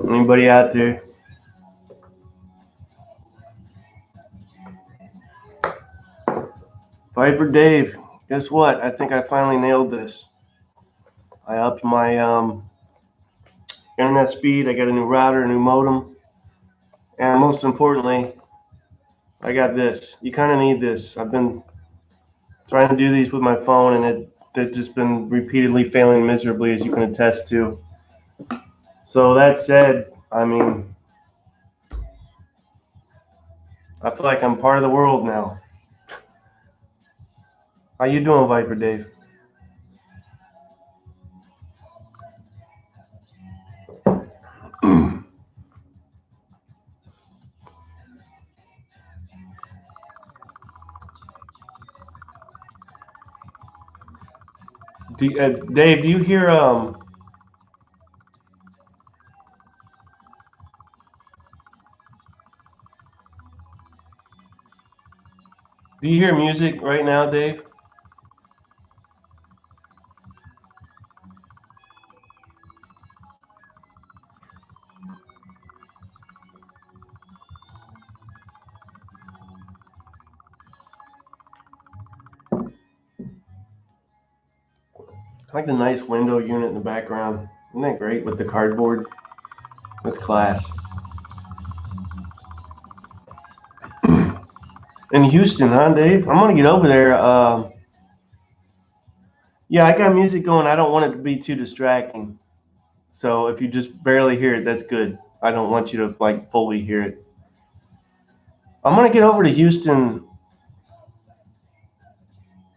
Anybody out there? Viper Dave, guess what? I think I finally nailed this. I upped my internet speed. I got a new router, a new modem, and most importantly, I got this. You kind of need this. I've been trying to do these with my phone, and they've just been repeatedly failing miserably, as you can attest to. So that said, I mean, I feel like I'm part of the world now. How you doing, Viper Dave? Dave, do you hear music right now, Dave? I like the nice window unit in the background. Isn't that great with the cardboard? That's class. In Houston, huh, Dave? I'm gonna get over there. Yeah, I got music going. I don't want it to be too distracting. So if you just barely hear it, that's good. I don't want you to like fully hear it. I'm gonna get over to Houston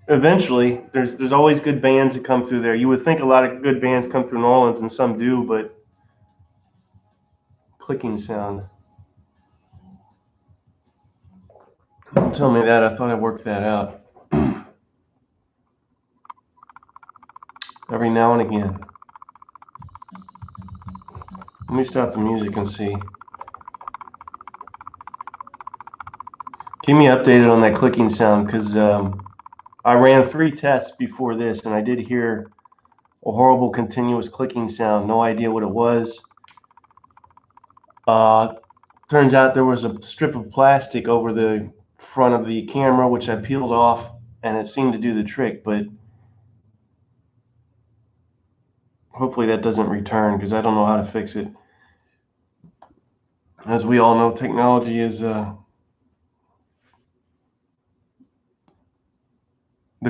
eventually. There's always good bands that come through there. You would think a lot of good bands come through New Orleans, and some do, but clicking sound. Don't tell me that. I thought I worked that out. Every now and again. Let me stop the music and see. Keep me updated on that clicking sound, because I ran 3 tests before this, and I did hear a horrible continuous clicking sound. No idea what it was. Turns out there was a strip of plastic over the front of the camera, which I peeled off, and it seemed to do the trick, but hopefully that doesn't return, because I don't know how to fix it. As we all know, technology is the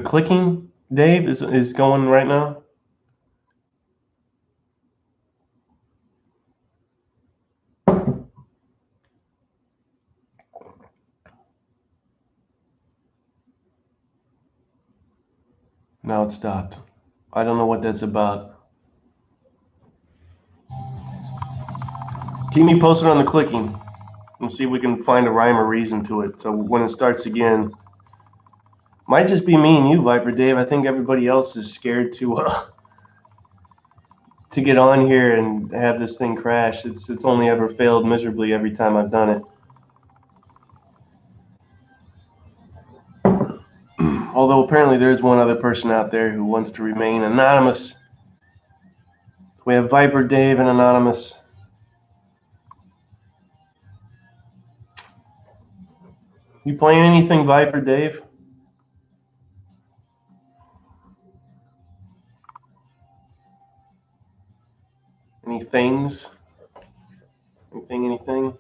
clicking, Dave, is going right now. Now it stopped. I don't know what that's about. Keep me posted on the clicking and see if we can find a rhyme or reason to it. So when it starts again, might just be me and you, Viper Dave. I think everybody else is scared to get on here and have this thing crash. It's only ever failed miserably every time I've done it. Although apparently there is one other person out there who wants to remain anonymous. So we have Viper Dave and Anonymous. You playing anything, Viper Dave? Any things? Anything?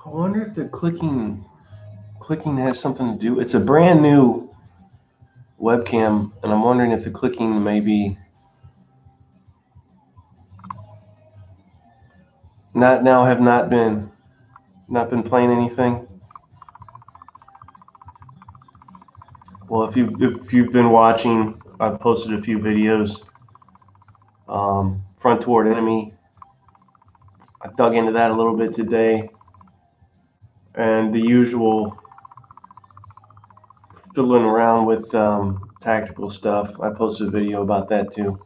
I wonder if the clicking has something to do. It's a brand new webcam, and I'm wondering if the clicking maybe have not been playing anything. Well, if you've been watching, I've posted a few videos. Front toward enemy. I dug into that a little bit today, and the usual fiddling around with tactical stuff. I posted a video about that too.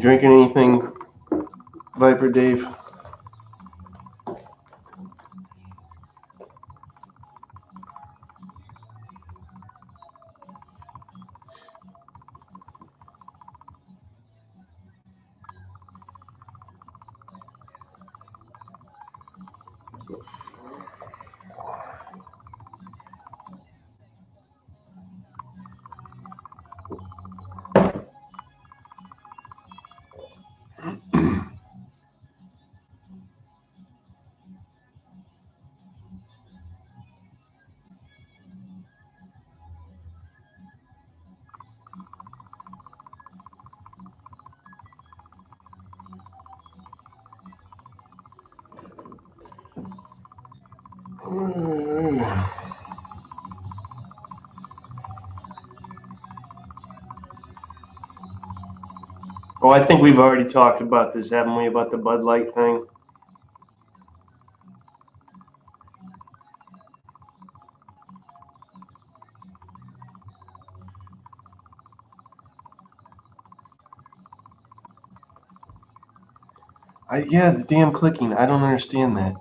drinking anything, Viper Dave? Well, I think we've already talked about this, haven't we, about the Bud Light thing? Yeah, the damn clicking. I don't understand that.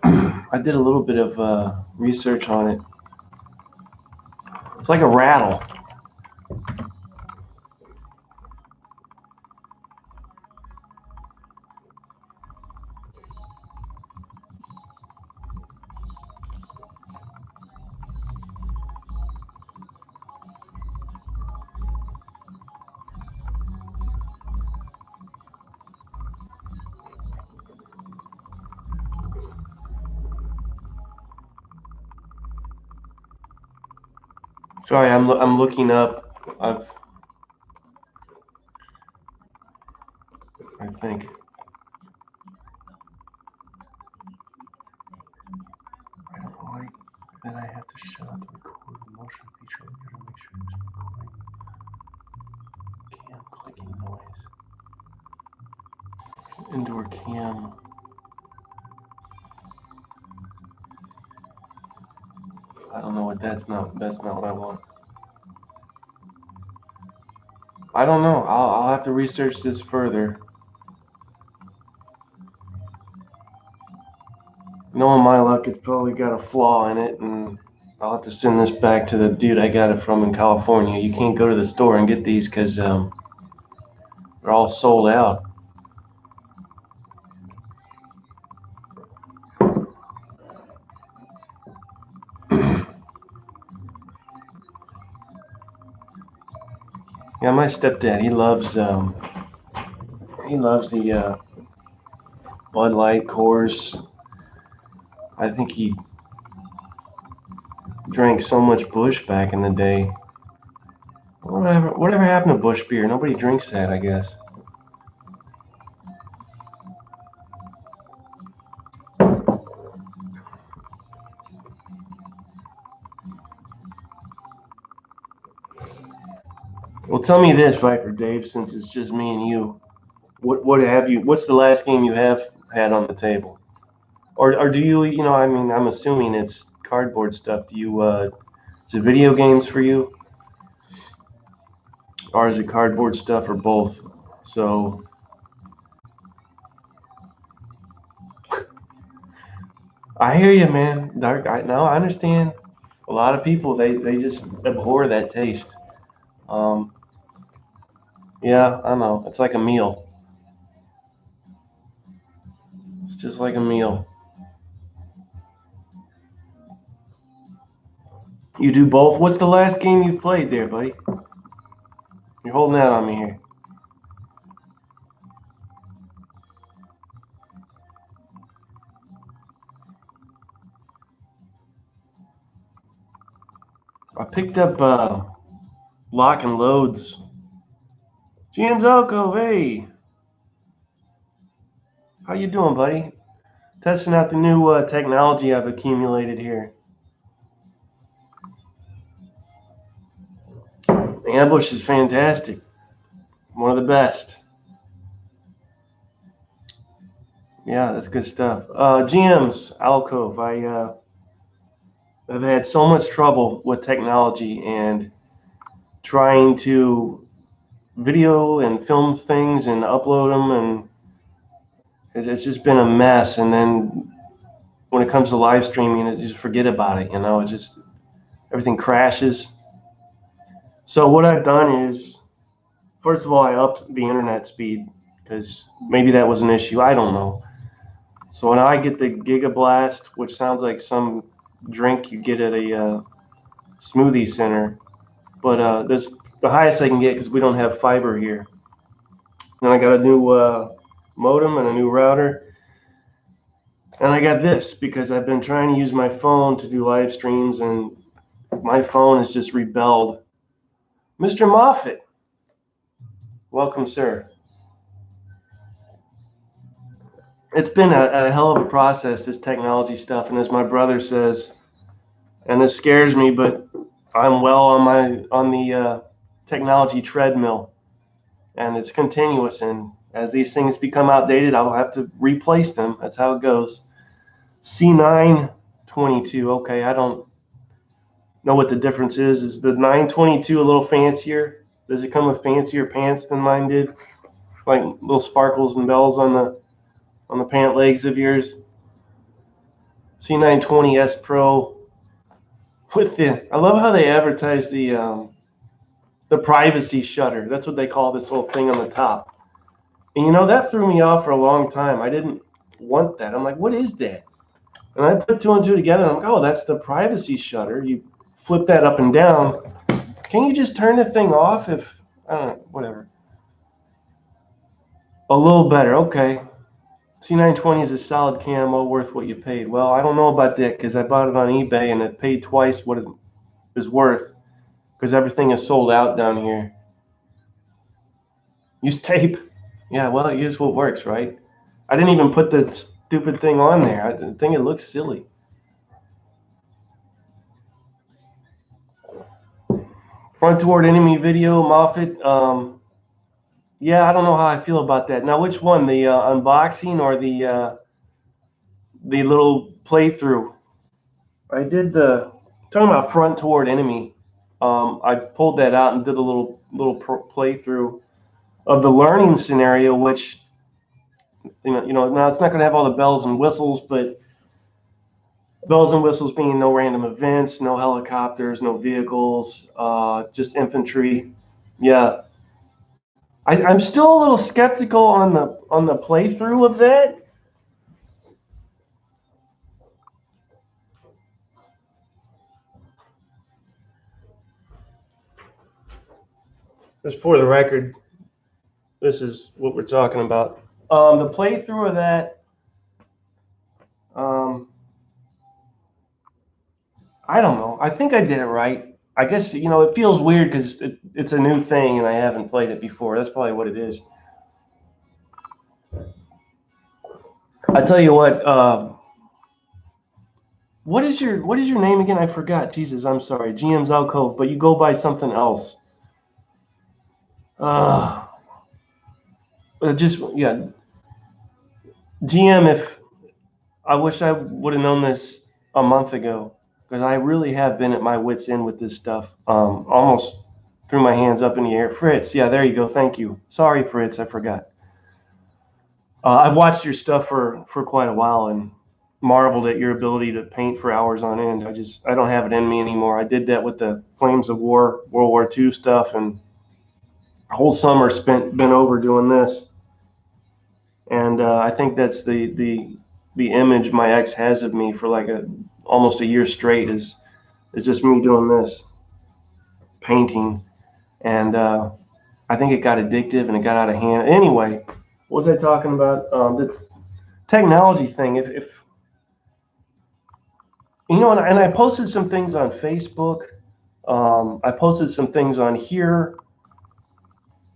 I did a little bit of research on it. It's like a rattle. Sorry, I'm looking up. I think. I don't know why. Then I have to shut off the record motion feature. I gotta make sure it's recording. Cam clicking noise. Indoor cam. I don't know what that's not what I want. I don't know. I'll have to research this further. Knowing my luck, it's probably got a flaw in it, and I'll have to send this back to the dude I got it from in California. You can't go to the store and get these because they're all sold out. Yeah, my stepdad, he loves the Bud Light, Coors. I think he drank so much Busch back in the day. Whatever happened to Busch beer? Nobody drinks that, I guess. Well, tell me this, Viper Dave, since it's just me and you. What's the last game you have had on the table? Or do you, I mean, I'm assuming it's cardboard stuff. Do you, is it video games for you? Or is it cardboard stuff or both? So, I hear you, man. No, I understand. A lot of people, they just abhor that taste. Yeah, I know. It's like a meal. It's just like a meal. You do both? What's the last game you played there, buddy? You're holding out on me here. I picked up Lock and Loads. James Oko, hey. How you doing, buddy? Testing out the new technology I've accumulated here. The ambush is fantastic. One of the best. Yeah, that's good stuff. GM's Alcove. I've had so much trouble with technology and trying to video and film things and upload them, and it's just been a mess. And then when it comes to live streaming, it just forget about it. It just everything crashes. So what I've done is, first of all, I upped the internet speed because maybe that was an issue. I don't know. So now I get the Giga Blast, which sounds like some drink you get at a smoothie center, but this the highest I can get because we don't have fiber here. Then I got a new modem and a new router, and I got this because I've been trying to use my phone to do live streams, and my phone has just rebelled. Mr. Moffat, welcome, sir. It's been a hell of a process, this technology stuff, and as my brother says, and this scares me, but I'm well on the technology treadmill, and it's continuous. And as these things become outdated, I'll have to replace them. That's how it goes. C922. Okay, I don't know what the difference is. Is the 922 a little fancier? Does it come with fancier pants than mine did? Like little sparkles and bells on the pant legs of yours? C920S Pro with I love how they advertise the privacy shutter. That's what they call this little thing on the top. And that threw me off for a long time. I didn't want that. I'm like, what is that? And I put two and two together, and I'm like, oh, that's the privacy shutter. You flip that up and down. Can you just turn the thing off if, I don't know, whatever. A little better, okay. C920 is a solid camo, worth what you paid. Well, I don't know about that because I bought it on eBay and it paid twice what it is worth because everything is sold out down here. Use tape. Yeah, well, use what works, right? I didn't even put the stupid thing on there. I think it looks silly. Front toward enemy video, Moffat. Yeah, I don't know how I feel about that. Now, which one? The unboxing or the little playthrough? I did talking about front toward enemy. I pulled that out and did a little playthrough of the learning scenario, which now it's not going to have all the bells and whistles, but bells and whistles being no random events, no helicopters, no vehicles, just infantry. Yeah, I'm still a little skeptical on the playthrough of that. Just for the record, this is what we're talking about. The playthrough of that, I don't know. I think I did it right. I guess, it feels weird because it's a new thing and I haven't played it before. That's probably what it is. I tell you what is your name again? I forgot. Jesus, I'm sorry. GM's Alcove, but you go by something else. Yeah. GM, if I wish I would have known this a month ago, because I really have been at my wit's end with this stuff. Almost threw my hands up in the air. Fritz, yeah, there you go. Thank you. Sorry, Fritz, I forgot. I've watched your stuff for quite a while and marveled at your ability to paint for hours on end. I don't have it in me anymore. I did that with the Flames of War, World War II stuff, and a whole summer been over doing this. And I think that's the image my ex has of me for like almost a year straight is just me doing this, painting. And I think it got addictive and it got out of hand. Anyway, what was I talking about? The technology thing. If and I posted some things on Facebook. I posted some things on here.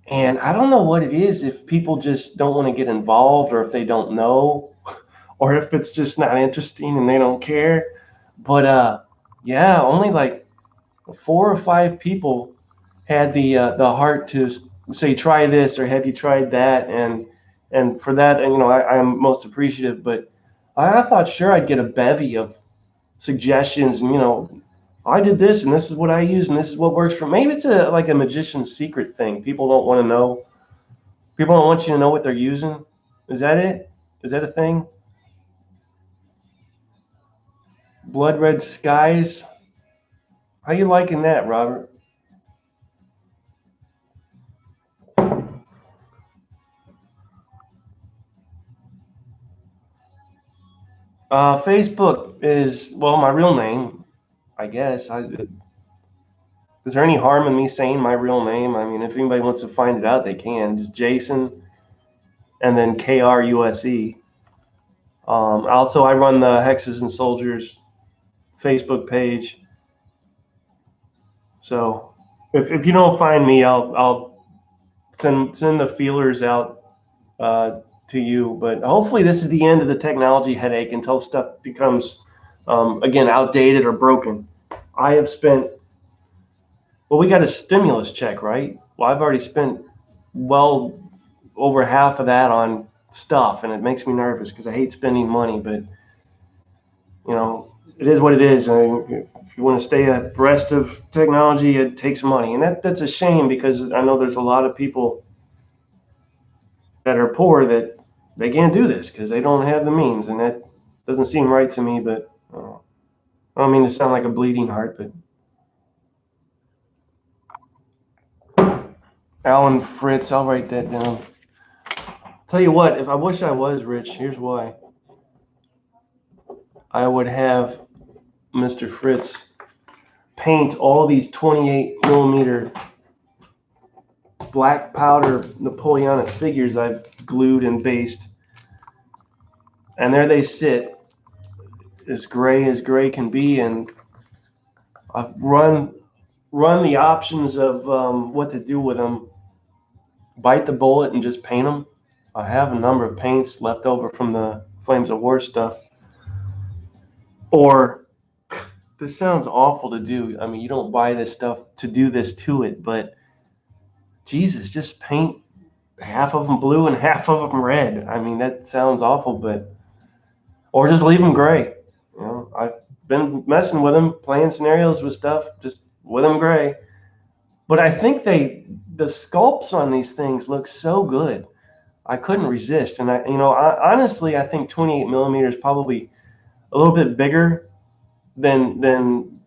And I don't know what it is, if people just don't want to get involved or if they don't know or if it's just not interesting and they don't care. But yeah, only like 4 or 5 people had the heart to say, try this, or have you tried that? And for that, I'm most appreciative. But I thought sure I'd get a bevy of suggestions and I did this, and this is what I use, and this is what works for me. Maybe it's like a magician's secret thing. People don't want to know. People don't want you to know what they're using. Is that it? Is that a thing? Blood red skies. How you liking that, Robert? Facebook is, well, my real name, I guess. Is there any harm in me saying my real name? I mean, if anybody wants to find it out, they can. It's Jason and then KRUSE. Also, I run the Hexes and Soldiers Facebook page. So if you don't find me, I'll send the feelers out to you. But hopefully, this is the end of the technology headache until stuff becomes again outdated or broken. I have spent, well, we got a stimulus check, right? Well, I've already spent well over half of that on stuff, and it makes me nervous because I hate spending money. But it is what it is. I mean, if you want to stay abreast of technology, it takes money, and that's a shame because I know there's a lot of people that are poor that they can't do this because they don't have the means, and that doesn't seem right to me. But I don't mean to sound like a bleeding heart, but Alan Fritz, I'll write that down. Tell you what, if I wish I was rich, here's why. I would have Mr. Fritz paint all these 28 millimeter black powder Napoleonic figures I've glued and based. And there they sit, as gray can be. And I've run the options of what to do with them. Bite the bullet and just paint them. I have a number of paints left over from the Flames of War stuff. Or, this sounds awful to do. I mean, you don't buy this stuff to do this to it, but Jesus, just paint half of them blue and half of them red. I mean, that sounds awful, but, or just leave them gray. I've been messing with them, playing scenarios with stuff, just with them gray. But I think the sculpts on these things look so good. I couldn't resist. And honestly, I think 28 millimeter is probably a little bit bigger than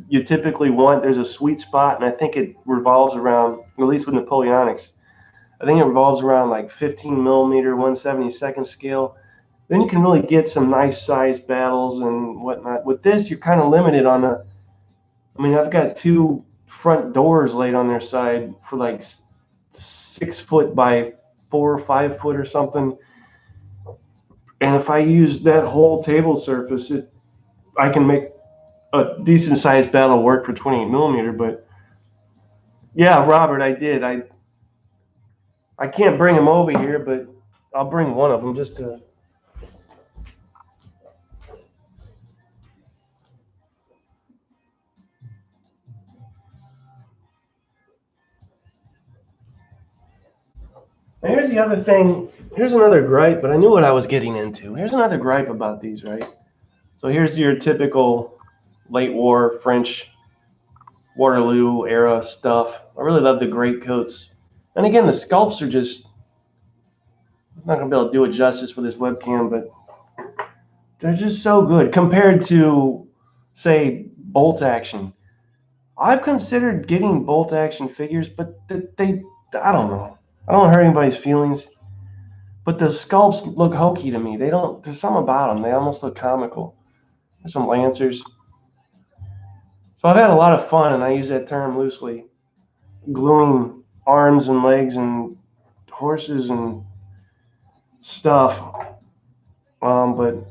you typically want. There's a sweet spot, and I think it revolves around, at least with Napoleonics, I think it revolves around like 15 millimeter, 1/72nd scale. Then you can really get some nice size battles and whatnot. With this, you're kind of limited on I've got two front doors laid on their side for like 6 foot by 4 or 5 foot or something. And if I use that whole table surface, I can make a decent sized battle work for 28 millimeter. But yeah, Robert, I did. I can't bring them over here, but I'll bring one of them just to. And here's the other thing. Here's another gripe, but I knew what I was getting into. Here's another gripe about these, right? So here's your typical late war French Waterloo era stuff. I really love the greatcoats. And again, the sculpts are just, I'm not going to be able to do it justice with this webcam, but they're just so good compared to, say, bolt action. I've considered getting bolt action figures, but I don't know. I don't hurt anybody's feelings. But the sculpts look hokey to me. There's something about them. They almost look comical. There's some lancers. So I've had a lot of fun, and I use that term loosely, gluing arms and legs and horses and stuff. But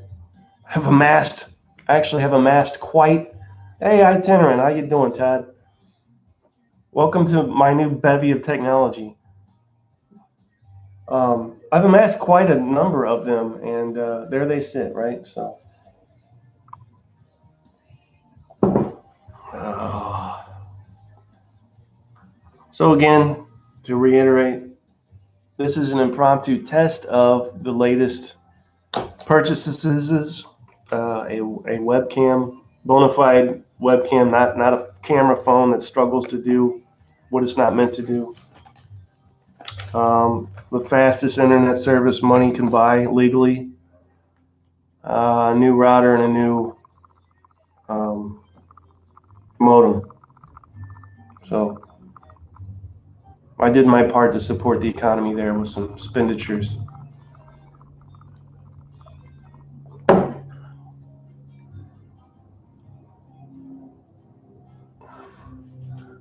have amassed quite. Hey, itinerant, how you doing, Todd? Welcome to my new bevy of technology. I've amassed quite a number of them, and there they sit, right? So again, to reiterate, this is an impromptu test of the latest purchases, a webcam, bona fide webcam, not a camera phone that struggles to do what it's not meant to do. The fastest internet service money can buy legally. A new router and a new modem. So I did my part to support the economy there with some expenditures.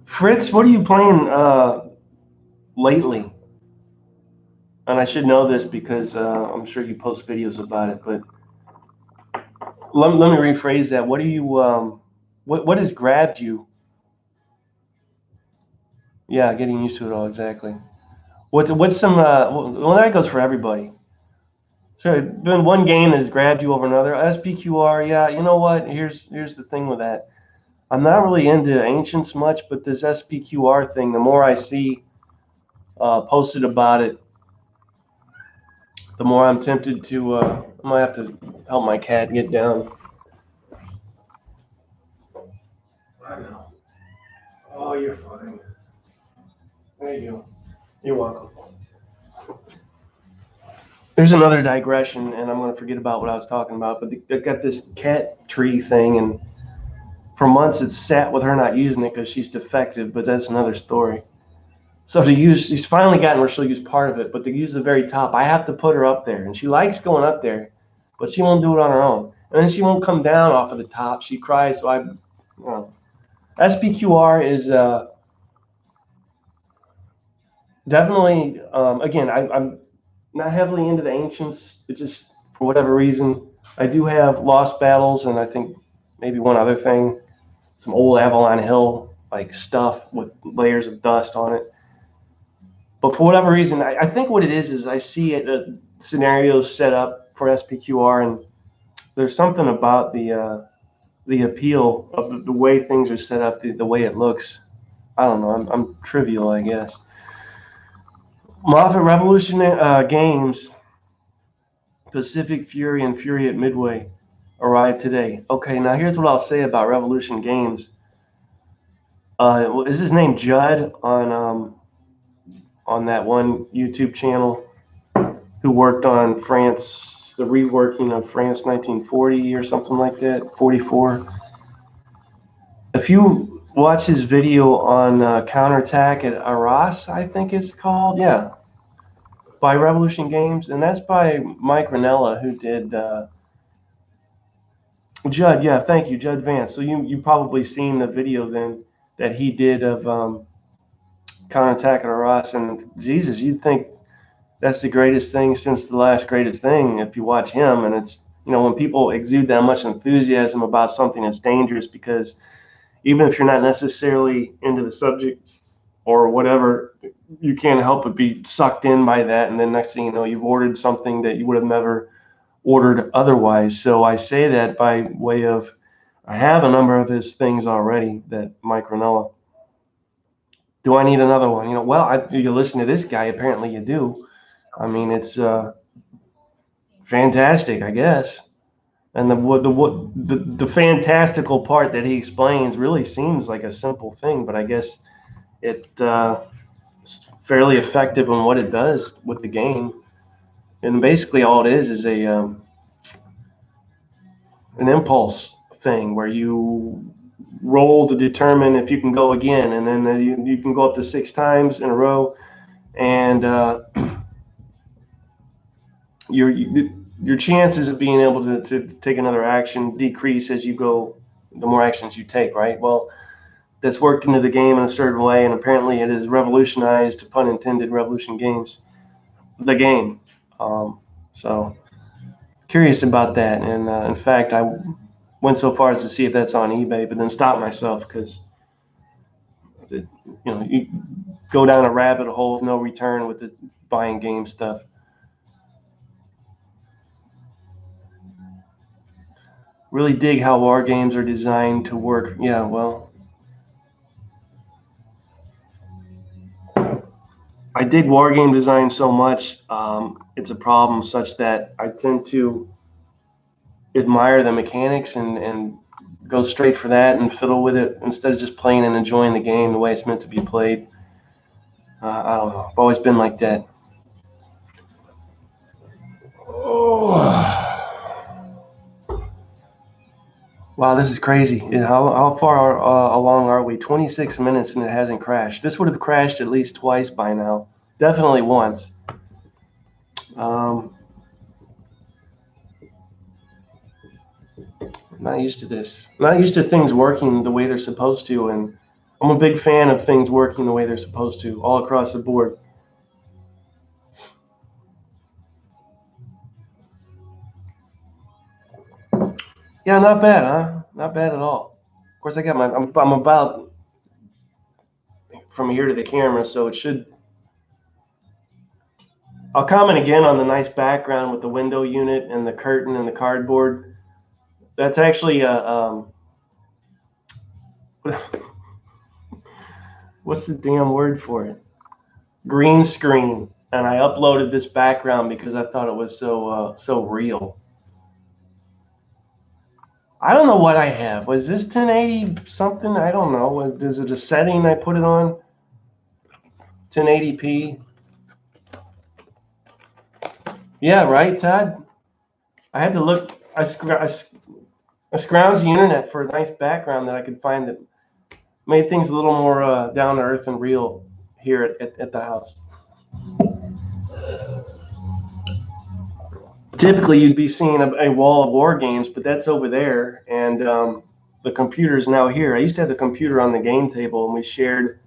Fritz, what are you playing lately? And I should know this because I'm sure you post videos about it, but let me rephrase that. What do you what has grabbed you? Yeah, getting used to it all, exactly. What's some well, that goes for everybody. So been one game that has grabbed you over another. SPQR, yeah, you know what? Here's the thing with that. I'm not really into ancients much, but this SPQR thing, the more I see posted about it, the more I'm tempted to. I might have to help my cat get down. I know. Oh, you're fine. There you go. You're welcome. There's another digression, and I'm going to forget about what I was talking about. But they've got this cat tree thing, and for months it's sat with her not using it because she's defective. But that's another story. So to use, she's finally gotten where she'll use part of it, but to use the very top, I have to put her up there, and she likes going up there, but she won't do it on her own. And then she won't come down off of the top. She cries. So SPQR is definitely again. I'm not heavily into the ancients. It just for whatever reason, I do have Lost Battles, and I think maybe one other thing, some old Avalon Hill like stuff with layers of dust on it. But for whatever reason, I think what it is I see it scenarios set up for SPQR, and there's something about the appeal of the way things are set up, the way it looks. I don't know. I'm trivial, I guess. Moffat Revolution Games, Pacific Fury and Fury at Midway arrived today. Okay, now here's what I'll say about Revolution Games. Is his name Judd on that one YouTube channel who worked on France, the reworking of France 1940 or something like that, 44. If you watch his video on Counterattack at Arras, I think it's called, yeah, by Revolution Games, and that's by Mike Ranella, who did Judd, yeah, thank you, Judd Vance. So you probably seen the video then that he did of Counterattack at Arras, and Jesus, you'd think that's the greatest thing since the last greatest thing if you watch him. And it's, when people exude that much enthusiasm about something, it's dangerous because even if you're not necessarily into the subject or whatever, you can't help but be sucked in by that. And then next thing you know, you've ordered something that you would have never ordered otherwise. So I say that by way of, I have a number of his things already, that Mike Ranella. Do I need another one? Well, you listen to this guy, apparently you do. I mean, it's fantastic, I guess. And the fantastical part that he explains really seems like a simple thing, but I guess it's fairly effective in what it does with the game. And basically, all it is an impulse thing where you roll to determine if you can go again, and then you can go up to 6 times in a row, and your chances of being able to take another action decrease as you go, the more actions you take, right? Well, that's worked into the game in a certain way, and apparently it has revolutionized, pun intended, Revolution Games, the game. So curious about that, and in fact, I went so far as to see if that's on eBay, but then stopped myself because you go down a rabbit hole of no return with the buying game stuff. Really dig how war games are designed to work. Yeah, well, I dig war game design so much. It's a problem such that I tend to admire the mechanics and go straight for that and fiddle with it instead of just playing and enjoying the game the way it's meant to be played. I don't know. I've always been like that. Oh. Wow, this is crazy. How far along are we? 26 minutes and it hasn't crashed. This would have crashed at least twice by now. Definitely once. I'm not used to this. I'm not used to things working the way they're supposed to, and I'm a big fan of things working the way they're supposed to, all across the board. Yeah, not bad, huh? Not bad at all. Of course, I got I'm about from here to the camera, so it should. I'll comment again on the nice background with the window unit and the curtain and the cardboard. That's actually what's the damn word for it? Green screen. And I uploaded this background because I thought it was so real. I don't know what I have. Was this 1080 something? I don't know. Is it a setting I put it on? 1080p. Yeah, right, Todd? I had to look. I scrounged the internet for a nice background that I could find that made things a little more down to earth and real here at the house. Typically, you'd be seeing a wall of war games, but that's over there, and the computer is now here. I used to have the computer on the game table, and we shared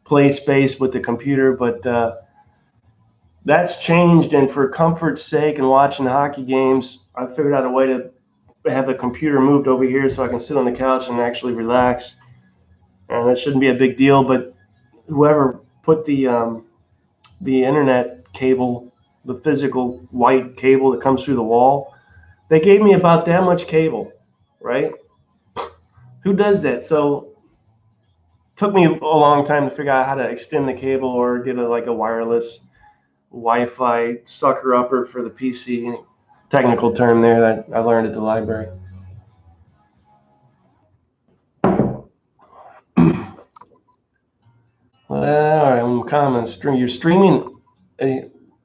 play space with the computer, but that's changed, and for comfort's sake and watching hockey games, I figured out a way to have the computer moved over here so I can sit on the couch and actually relax. And it shouldn't be a big deal, but whoever put the internet cable, the physical white cable that comes through the wall, they gave me about that much cable, right? Who does that? So it took me a long time to figure out how to extend the cable or get like a wireless Wi-Fi sucker upper for the PC. Technical term there that I learned at the library. All right, I'm commenting. You're streaming.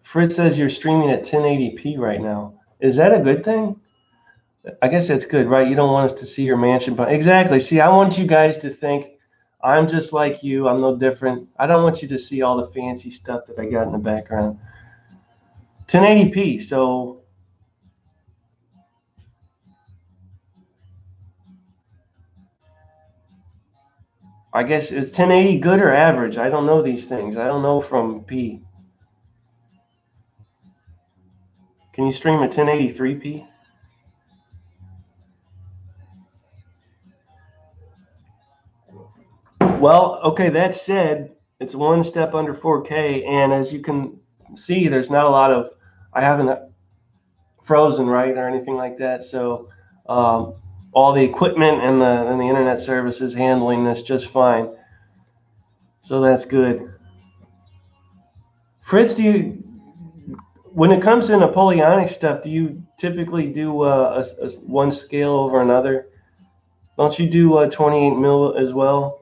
Fritz says you're streaming at 1080p right now. Is that a good thing? I guess that's good, right? You don't want us to see your mansion. But exactly. See, I want you guys to think I'm just like you. I'm no different. I don't want you to see all the fancy stuff that I got in the background. 1080p. So I guess is 1080 good or average? I don't know these things. I don't know from P. Can you stream at 1083p? Well, okay, that said, it's one step under 4K, and as you can see, there's not a lot of, I haven't frozen, right, or anything like that, so all the equipment and the internet service is handling this just fine, so that's good. Fritz, when it comes to Napoleonic stuff, do you typically do one scale over another? Don't you do 28 mil as well?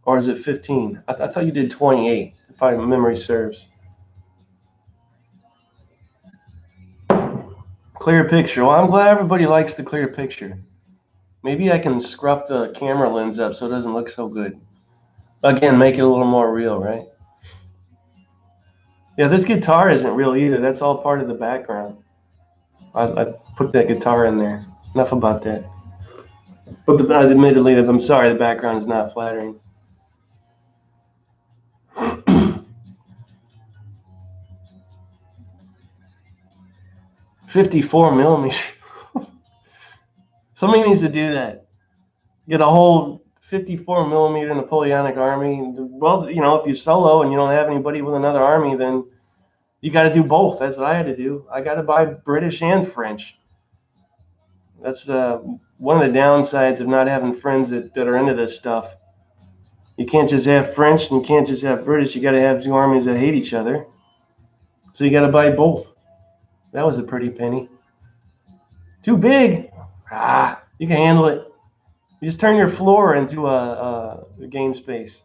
Or is it 15? I thought you did 28, if my memory serves. Clear picture. Well, I'm glad everybody likes the clear picture. Maybe I can scruff the camera lens up so it doesn't look so good. Again, make it a little more real, right? Yeah, this guitar isn't real either. That's all part of the background. I put that guitar in there. Enough about that. But admittedly, I'm sorry, the background is not flattering. 54 millimeter. Somebody needs to do that. Get a whole 54 millimeter Napoleonic army. Well, you know, if you solo and you don't have anybody with another army, then you got to do both. That's what I had to do. I got to buy British and French. That's one of the downsides of not having friends that are into this stuff. You can't just have French and you can't just have British. You got to have two armies that hate each other. So you got to buy both. That was a pretty penny. Too big. You can handle it. You just turn your floor into a game space.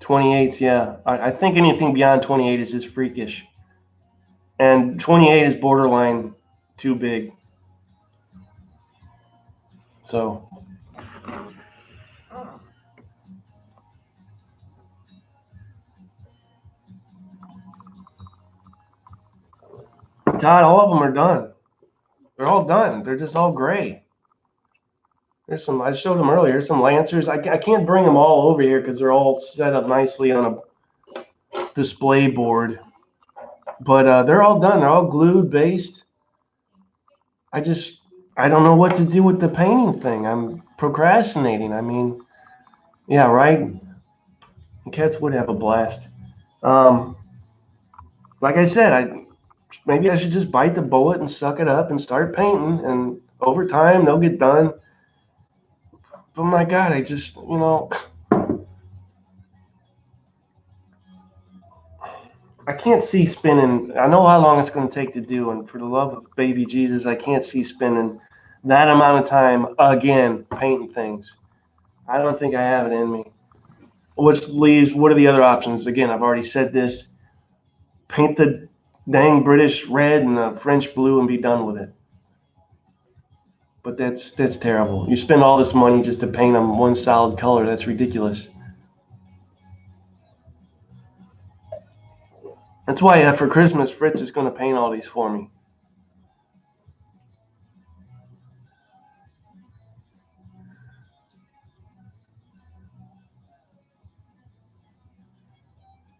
28s, yeah. I think anything beyond 28 is just freakish. And 28 is borderline too big. So, Todd, all of them are done. They're all done. They're just all gray. There's some, I showed them earlier, some Lancers. I can't bring them all over here because they're all set up nicely on a display board. But they're all done. They're all glued, based. I don't know what to do with the painting thing. I'm procrastinating. I mean, yeah, right? Cats would have a blast. Um, like I said, maybe I should just bite the bullet and suck it up and start painting. And over time, they'll get done. But my God, I can't see spinning. I know how long it's going to take to do. And for the love of baby Jesus, I can't see spending that amount of time again painting things. I don't think I have it in me. Which leaves, what are the other options? Again, I've already said this. Paint the dang British red and the French blue and be done with it. But that's terrible. You spend all this money just to paint them one solid color. That's ridiculous. That's why for Christmas, Fritz is going to paint all these for me.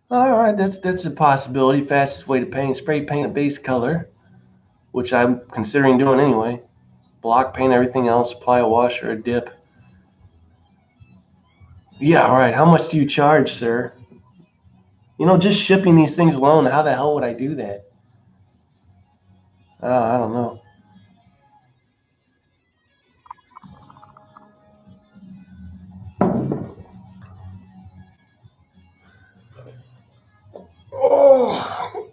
All right, that's a possibility. Fastest way to paint: spray paint a base color, which I'm considering doing anyway. Block paint everything else. Apply a wash or a dip. Yeah, all right. How much do you charge, sir? Just shipping these things alone. How the hell would I do that? I don't know. Oh.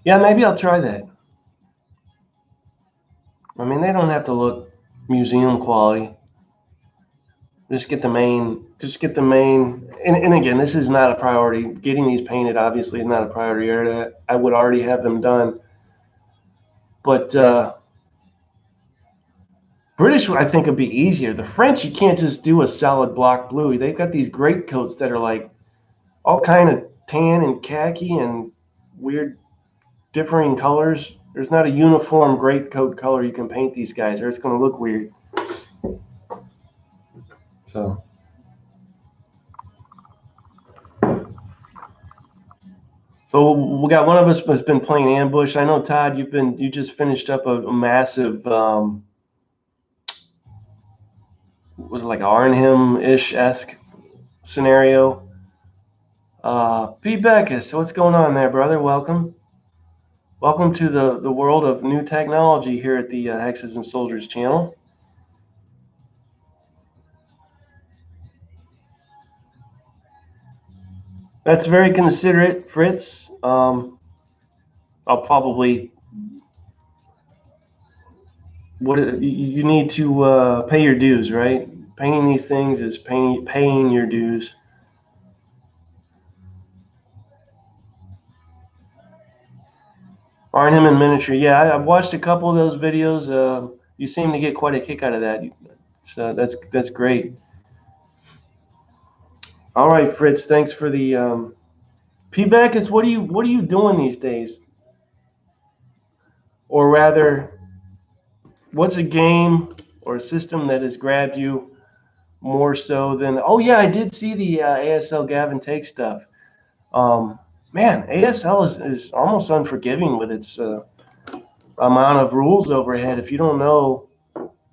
Yeah, maybe I'll try that. I mean, they don't have to look museum quality. Just get the main. And again, this is not a priority. Getting these painted obviously is not a priority area. I would already have them done. But British, I think, would be easier. The French, you can't just do a solid block blue. They've got these great coats that are like all kind of tan and khaki and weird differing colors. There's not a uniform great coat color you can paint these guys, or it's going to look weird. So, we got one of us has been playing ambush. I know, Todd, you just finished up a massive was it like Arnhem-ish-esque scenario. Pete Beckus, what's going on there, brother? Welcome to the world of new technology here at the Hexes and Soldiers channel. That's very considerate, Fritz. I'll probably you need to pay your dues, right? Painting these things is paying your dues. Arnhem in miniature, yeah, I've watched a couple of those videos. You seem to get quite a kick out of that. So that's great. All right, Fritz, thanks for the P. Backus. What are you doing these days? Or rather, what's a game or a system that has grabbed you more so than? Oh yeah, I did see the ASL Gavin Take stuff. Man, ASL is almost unforgiving with its amount of rules overhead. If you don't know,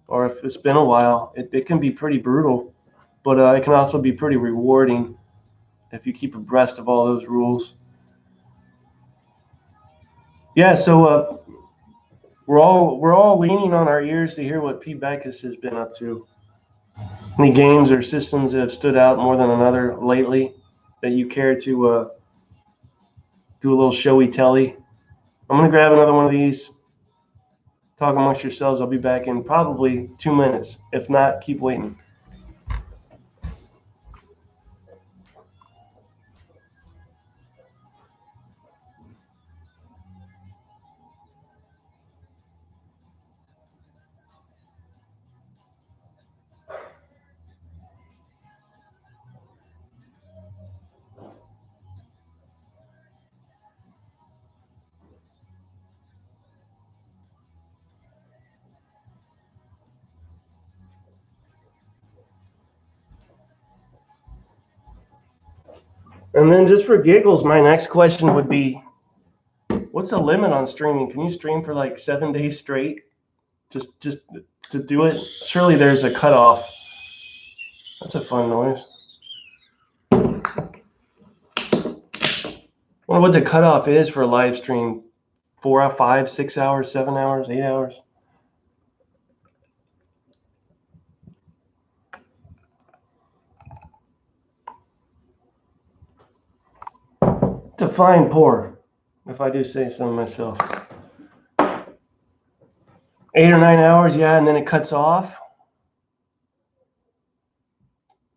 or if it's been a while, it can be pretty brutal, but it can also be pretty rewarding if you keep abreast of all those rules. Yeah, so we're all leaning on our ears to hear what Pete Backus has been up to. Any games or systems that have stood out more than another lately that you care to do a little showy telly. I'm going to grab another one of these. Talk amongst yourselves. I'll be back in probably 2 minutes. If not, keep waiting. And then just for giggles, my next question would be, what's the limit on streaming? Can you stream for like 7 days straight? Just to do it? Surely there's a cutoff. That's a fun noise. I wonder what the cutoff is for a live stream. 4 or 5, 6 hours, 7 hours, 8 hours. It's a fine pour, if I do say so myself. 8 or 9 hours, yeah, and then it cuts off.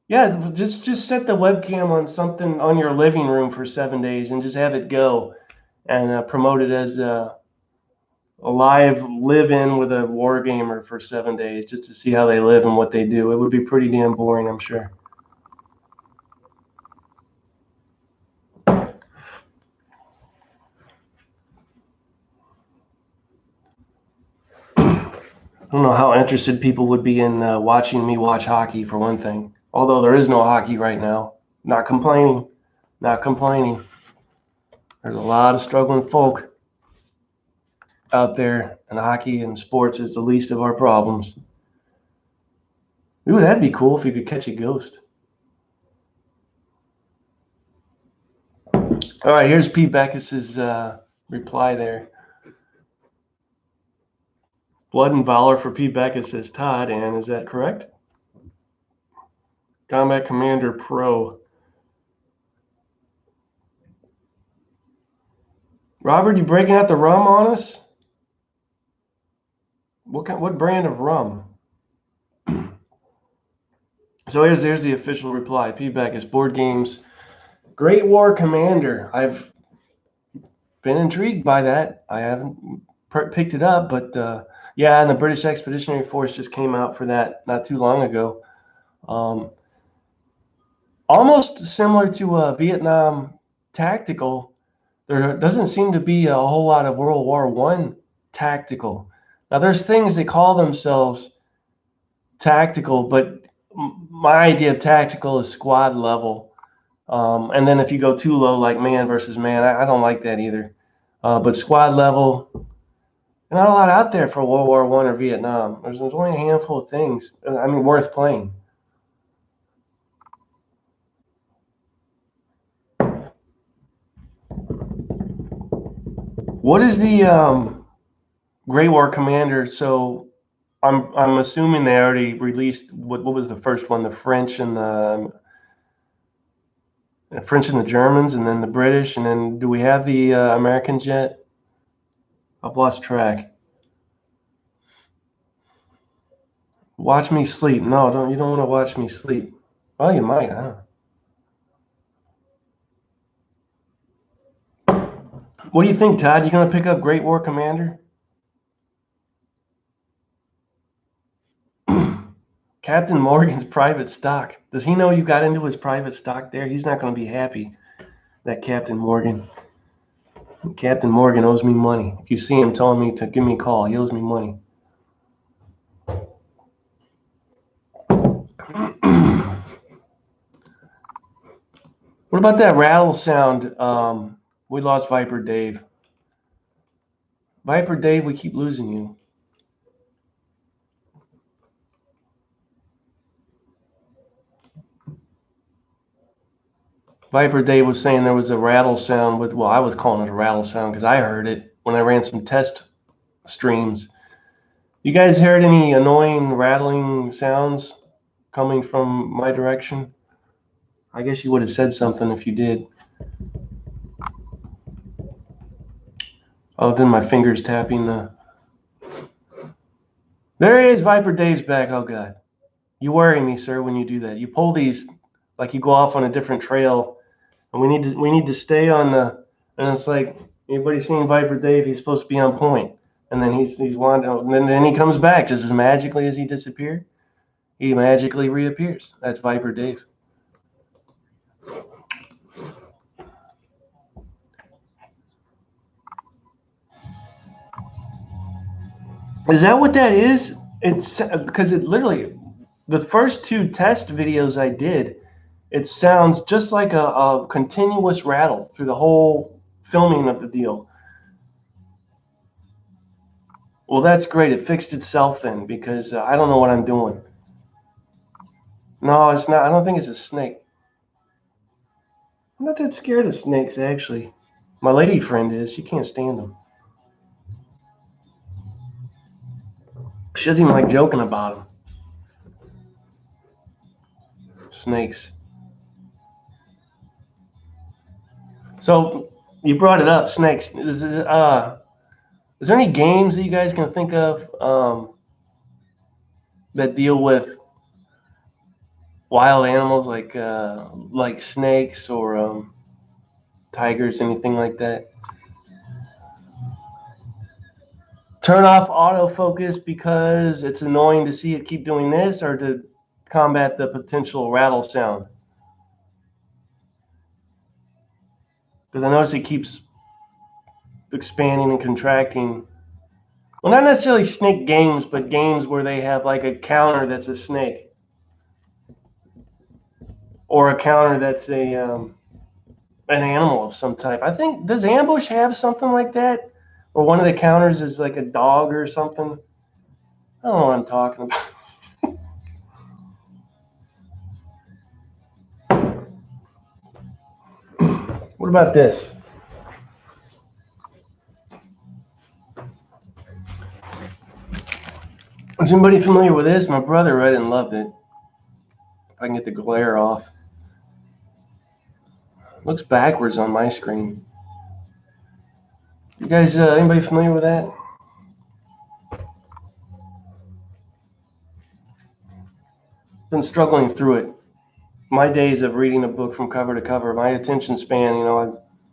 Yeah, just set the webcam on something on your living room for 7 days and just have it go, and promote it as a live live-in with a war gamer for 7 days, just to see how they live and what they do. It would be pretty damn boring, I'm sure. I don't know how interested people would be in watching me watch hockey, for one thing. Although there is no hockey right now. Not complaining. Not complaining. There's a lot of struggling folk out there, and hockey and sports is the least of our problems. Ooh, that'd be cool if you could catch a ghost. All right, here's Pete Beckis's reply there. Blood and Valor for Pete Beckis, says Todd, and is that correct? Combat Commander Pro. Robert, you breaking out the rum on us? What brand of rum? So there's the official reply. Pete Beckis, board games, Great War Commander. I've been intrigued by that. I haven't picked it up, but yeah, and the British Expeditionary Force just came out for that not too long ago. Almost similar to Vietnam Tactical. There doesn't seem to be a whole lot of World War I tactical. Now, there's things that call themselves tactical, but my idea of tactical is squad level. And then if you go too low, like man versus man, I don't like that either. But squad level, not a lot out there for World War I or Vietnam. There's only a handful of things, I mean, worth playing. What is the Great War Commander? So I'm assuming they already released what was the first one? The French and the Germans, and then the British, and then do we have the Americans yet? I've lost track. Watch me sleep. No, you don't want to watch me sleep. Well, you might, huh? What do you think, Todd? You gonna pick up Great War Commander? Captain Morgan's private stock. Does he know you got into his private stock there? He's not going to be happy, that Captain Morgan. Captain Morgan owes me money. If you see him telling me to give me a call, he owes me money. What about that rattle sound? We lost Viper Dave. Viper Dave, we keep losing you. Viper Dave was saying there was a rattle sound with, well, I was calling it a rattle sound because I heard it when I ran some test streams. You guys heard any annoying rattling sounds coming from my direction? I guess you would have said something if you did. Oh, then my fingers tapping the. There he is, Viper Dave's back. Oh God, you worry me, sir, when you do that. You pull these like you go off on a different trail, and we need to stay on the. And it's like anybody seen Viper Dave? He's supposed to be on point, and then he's wandering, and then he comes back just as magically as he disappeared. He magically reappears. That's Viper Dave. Is that what that is? It's because it literally, the first two test videos I did, it sounds just like a continuous rattle through the whole filming of the deal. Well, that's great. It fixed itself then because I don't know what I'm doing. No, it's not. I don't think it's a snake. I'm not that scared of snakes, actually. My lady friend is. She can't stand them. She doesn't even like joking about them. Snakes. So you brought it up, snakes. Is there any games that you guys can think of that deal with wild animals like snakes or tigers, anything like that? Turn off autofocus because it's annoying to see it keep doing this, or to combat the potential rattle sound? Because I notice it keeps expanding and contracting. Well, not necessarily snake games, but games where they have like a counter that's a snake, or a counter that's an animal of some type. I think, does Ambush have something like that? Or one of the counters is like a dog or something? I don't know what I'm talking about. What about this? Is anybody familiar with this? My brother read it and loved it. If I can get the glare off. It looks backwards on my screen. You guys, anybody familiar with that? Been struggling through it. My days of reading a book from cover to cover, my attention span,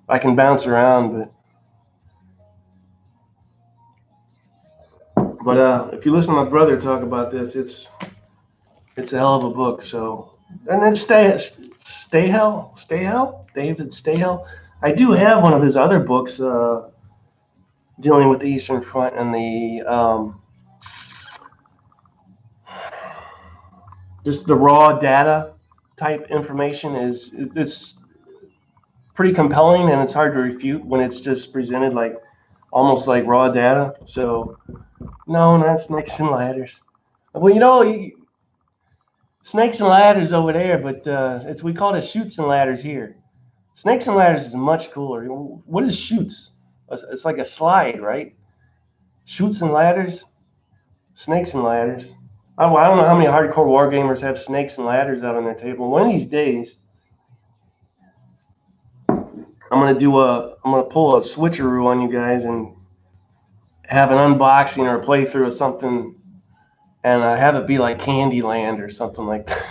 I can bounce around, but if you listen to my brother talk about this, it's a hell of a book. So, and then David Stahel. I do have one of his other books dealing with the Eastern Front and the just the raw data type information it's pretty compelling, and it's hard to refute when it's just presented like almost like raw data. So no, not snakes and ladders. Well, snakes and ladders over there, but we call it chutes and ladders here. Snakes and ladders is much cooler. What is chutes? It's like a slide, right? Chutes and ladders, snakes and ladders. I don't know how many hardcore war gamers have snakes and ladders out on their table. One of these days, I'm gonna pull a switcheroo on you guys and have an unboxing or a playthrough of something, and have it be like Candyland or something like that.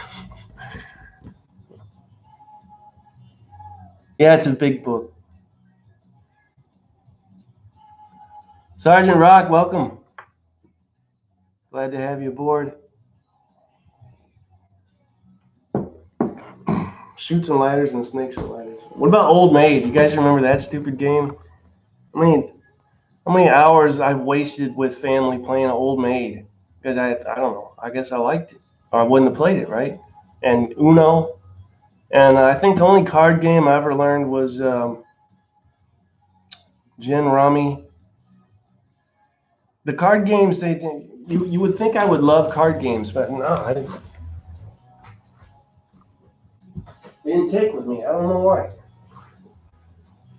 Yeah, it's a big book. Sergeant Rock, welcome. Glad to have you aboard. Chutes and ladders and snakes and ladders. What about Old Maid? You guys remember that stupid game? I mean, how many hours I've wasted with family playing Old Maid because I don't know. I guess I liked it, or I wouldn't have played it, right? And Uno, and I think the only card game I ever learned was Gin Rummy. The card games, you would think I would love card games, but no, I didn't. They didn't take with me. I don't know why.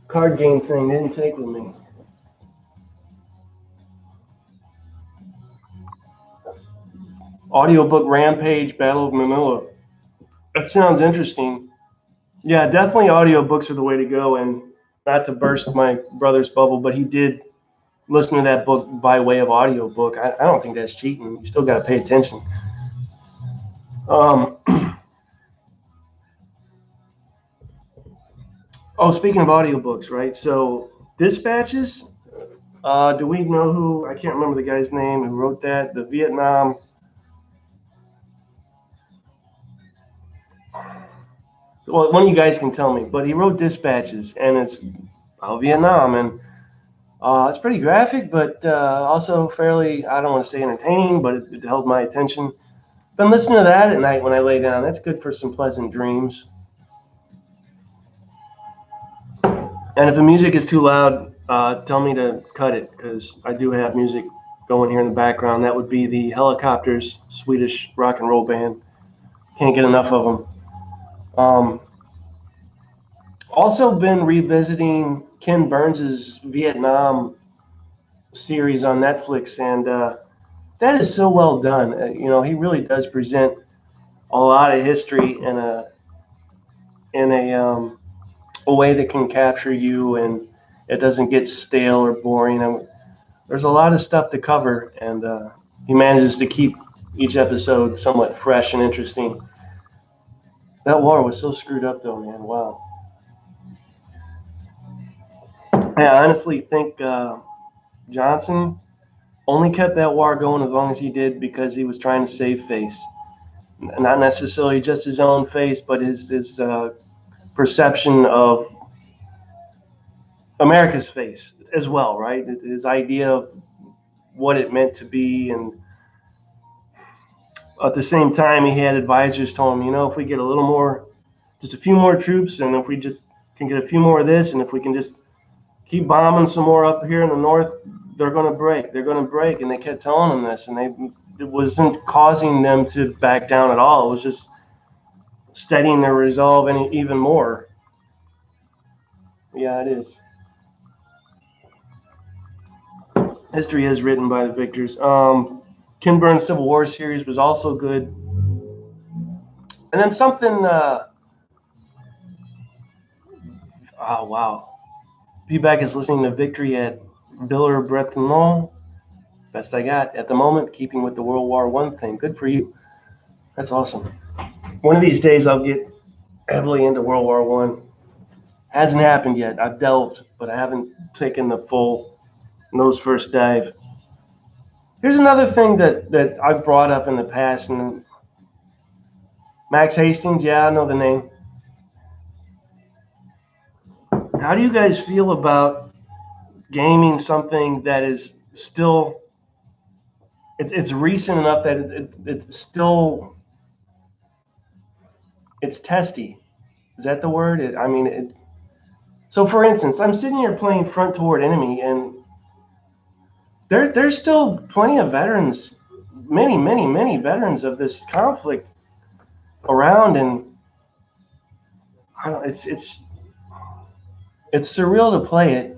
Card game thing didn't take with me. Audiobook Rampage Battle of Manila. That sounds interesting. Yeah, definitely audiobooks are the way to go. And not to burst my brother's bubble, but he did listen to that book by way of audio book, I don't think that's cheating. You still got to pay attention. Oh, speaking of audiobooks, right? So Dispatches, do we know who? I can't remember the guy's name who wrote that. The Vietnam. Well, one of you guys can tell me, but he wrote Dispatches, and it's about Vietnam, and it's pretty graphic, but also fairly, I don't want to say entertaining, but it held my attention. Been listening to that at night when I lay down. That's good for some pleasant dreams. And if the music is too loud, tell me to cut it, because I do have music going here in the background. That would be the Helicopters, Swedish rock and roll band. Can't get enough of them. Also been revisiting Ken Burns's Vietnam series on Netflix, and that is so well done. He really does present a lot of history in a way that can capture you, and it doesn't get stale or boring. There's a lot of stuff to cover, and he manages to keep each episode somewhat fresh and interesting. That war was so screwed up, though, man. Wow. I honestly think Johnson only kept that war going as long as he did because he was trying to save face. Not necessarily just his own face, but his perception of America's face as well, right? His idea of what it meant to be, and at the same time, he had advisors tell him, if we get a little more, just a few more troops, and if we just can get a few more of this, and if we can just keep bombing some more up here in the north, they're going to break. They're going to break, and they kept telling him this, and it wasn't causing them to back down at all. It was just steadying their resolve even more. Yeah, it is. History is written by the victors. Ken Burns' Civil War series was also good. And then something, oh, wow. Feedback is listening to Victory at Villers-Bretonneux. Best I got at the moment, keeping with the World War I thing. Good for you. That's awesome. One of these days I'll get heavily into World War I. Hasn't happened yet. I've delved, but I haven't taken the full nose first dive. Here's another thing that I've brought up in the past, and Max Hastings, yeah, I know the name. How do you guys feel about gaming something that is still, it's recent enough that it's still, it's testy? Is that the word? So for instance, I'm sitting here playing Front Toward Enemy, and there's still plenty of veterans, many veterans of this conflict around, and it's surreal to play it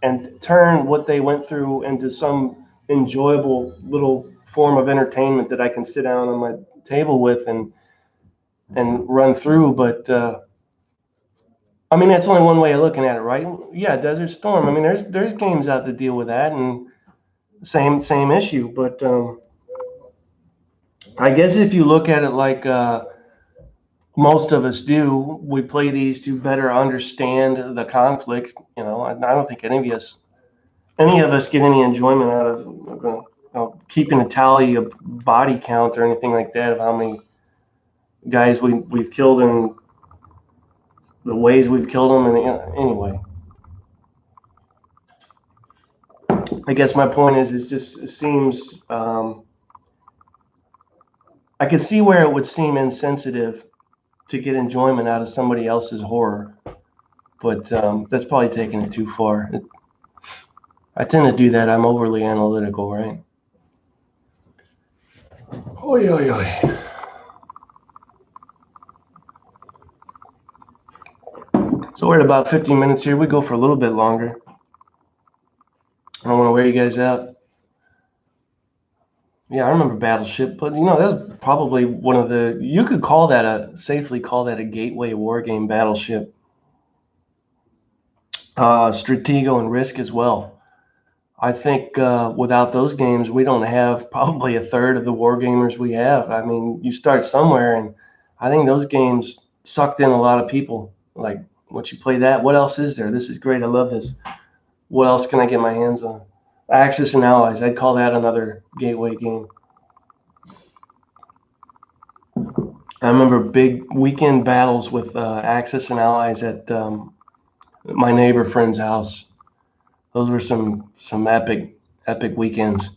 and turn what they went through into some enjoyable little form of entertainment that I can sit down on my table with and run through. But that's only one way of looking at it, right? Yeah, Desert Storm. There's games out to deal with that, and same issue. But I guess if you look at it like most of us do, we play these to better understand the conflict. I don't think any of us get any enjoyment out of keeping a tally of body count or anything like that of how many guys we've killed and the ways we've killed them. And anyway, I guess my point is, it seems I can see where it would seem insensitive to get enjoyment out of somebody else's horror, but that's probably taking it too far. I tend to do that. I'm overly analytical, right? Oy, oy, oy. So we're at about 15 minutes here. We go for a little bit longer. I don't want to wear you guys out. Yeah, I remember Battleship, but that was probably one of the, you could safely call that a gateway war game, Battleship. Stratego and Risk as well. I think without those games, we don't have probably a third of the war gamers we have. I mean, you start somewhere, and I think those games sucked in a lot of people. Like, once you play that, what else is there? This is great. I love this. What else can I get my hands on? Axis and Allies. I'd call that another gateway game. I remember big weekend battles with Axis and Allies at my neighbor friend's house. Those were some epic weekends.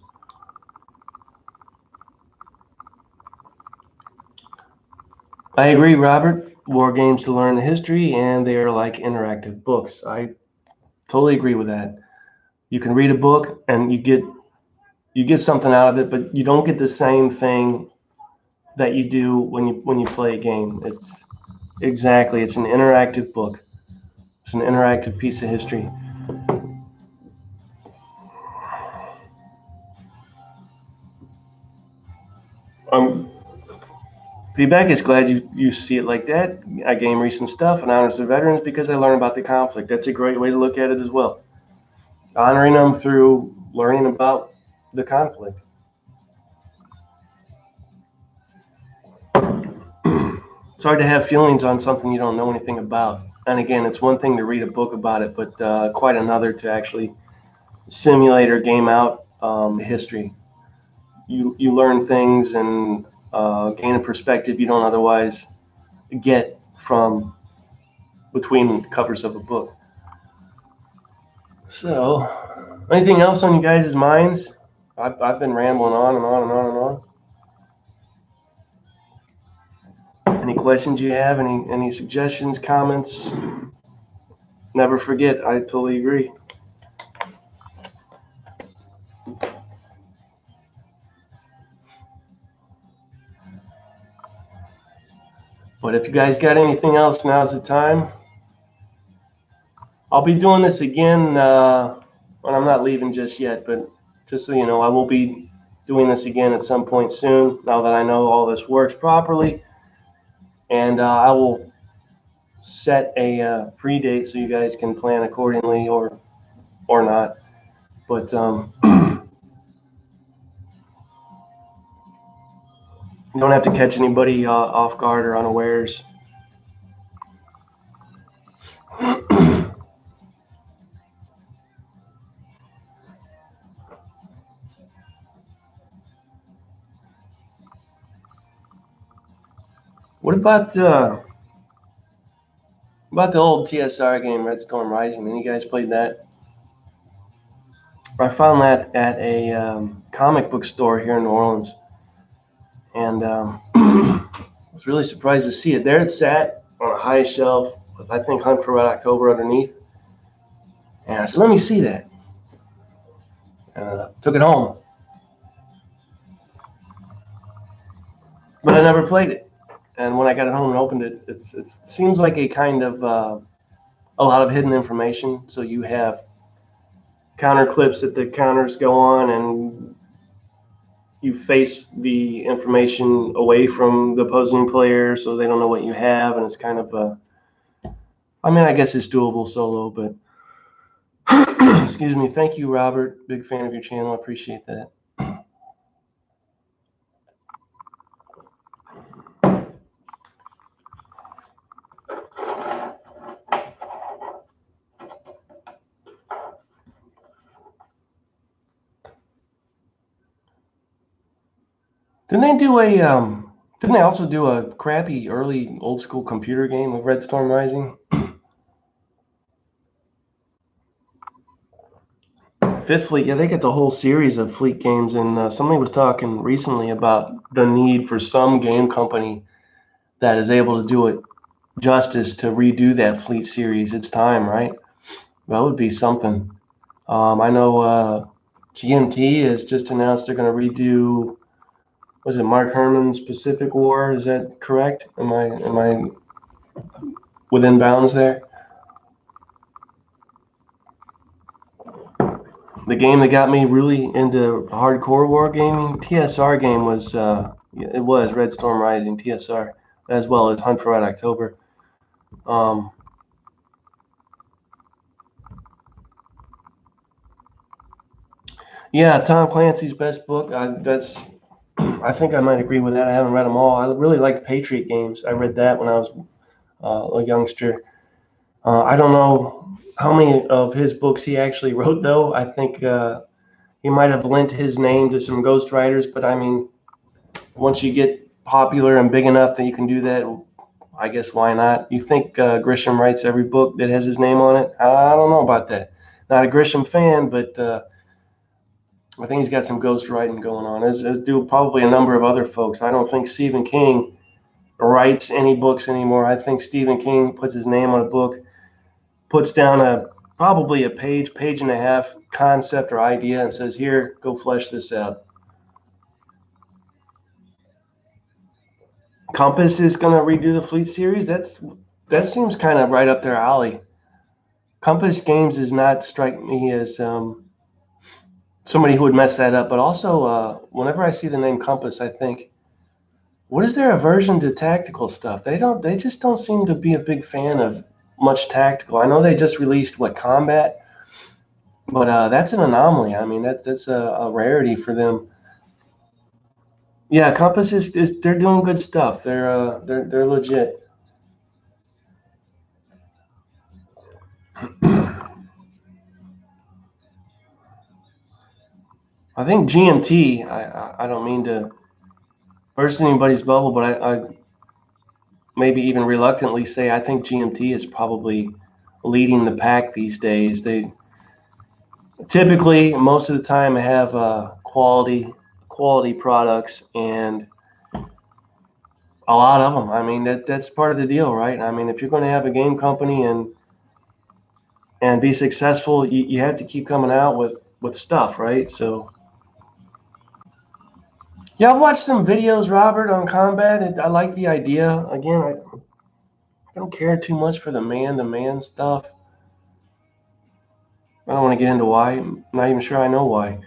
I agree, Robert. War games to learn the history, and they are like interactive books. I totally agree with that. You can read a book and you get something out of it, but you don't get the same thing that you do when you play a game. It's an interactive book. It's an interactive piece of history. Um, Feedback is glad you see it like that. I game recent stuff and honors the veterans because I learn about the conflict. That's a great way to look at it as well. Honoring them through learning about the conflict. It's hard to have feelings on something you don't know anything about. And again, it's one thing to read a book about it, but quite another to actually simulate or game out history. You learn things and gain a perspective you don't otherwise get from between the covers of a book. So, anything else on you guys' minds? I've been rambling on and on and on and on. Any questions you have? Any suggestions, comments? Never forget, I totally agree. But if you guys got anything else, now's the time. I'll be doing this again when I'm not leaving just yet, but just so you know, I will be doing this again at some point soon, now that I know all this works properly. And I will set a free date so you guys can plan accordingly or not. But you don't have to catch anybody off guard or unawares. What about the old TSR game, Red Storm Rising? Any guys played that? I found that at a comic book store here in New Orleans, and I was really surprised to see it. There it sat on a high shelf with, I think, Hunt for Red October underneath. And I said, let me see that. Took it home. But I never played it. And when I got it home and opened it, it seems like a kind of a lot of hidden information. So you have counter clips that the counters go on, and you face the information away from the opposing player so they don't know what you have. And it's kind of I mean, I guess it's doable solo, but excuse me. Thank you, Robert. Big fan of your channel. I appreciate that. Didn't they also do a crappy early old school computer game with Red Storm Rising? Fifth Fleet, yeah, they get the whole series of Fleet games, and somebody was talking recently about the need for some game company that is able to do it justice to redo that Fleet series. It's time, right? That would be something. I know GMT has just announced they're going to redo. Was it Mark Herman's Pacific War? Is that correct? Am I within bounds there? The game that got me really into hardcore war gaming, TSR game, was it was Red Storm Rising TSR, as well as Hunt for Red October. Yeah, Tom Clancy's best book. That's I think I might agree with that. I haven't read them all. I really like Patriot Games. I read that when I was a youngster. I don't know how many of his books he actually wrote, though. I think he might have lent his name to some ghostwriters, but I mean, once you get popular and big enough that you can do that, I guess why not? You think Grisham writes every book that has his name on it? I don't know about that. Not a Grisham fan, but I think he's got some ghostwriting going on, as do probably a number of other folks. I don't think Stephen King writes any books anymore. I think Stephen King puts his name on a book, puts down probably a page and a half concept or idea, and says, "Here, go flesh this out." Compass is going to redo the Fleet series. That seems kind of right up their alley. Compass Games does not strike me as somebody who would mess that up. But also, whenever I see the name Compass, I think, what is their aversion to tactical stuff? They don't. They just don't seem to be a big fan of much tactical. I know they just released Combat, but that's an anomaly. I mean, that's a rarity for them. Yeah, Compass is they're doing good stuff. They're legit. I think GMT. I don't mean to burst anybody's bubble, but I maybe even reluctantly say I think GMT is probably leading the pack these days. They typically most of the time have quality products and a lot of them. I mean that's part of the deal, right? I mean if you're going to have a game company and be successful, you have to keep coming out with stuff, right? So yeah, I've watched some videos, Robert, on combat. I like the idea. Again, I don't care too much for the man-to-man stuff. I don't want to get into why. I'm not even sure I know why.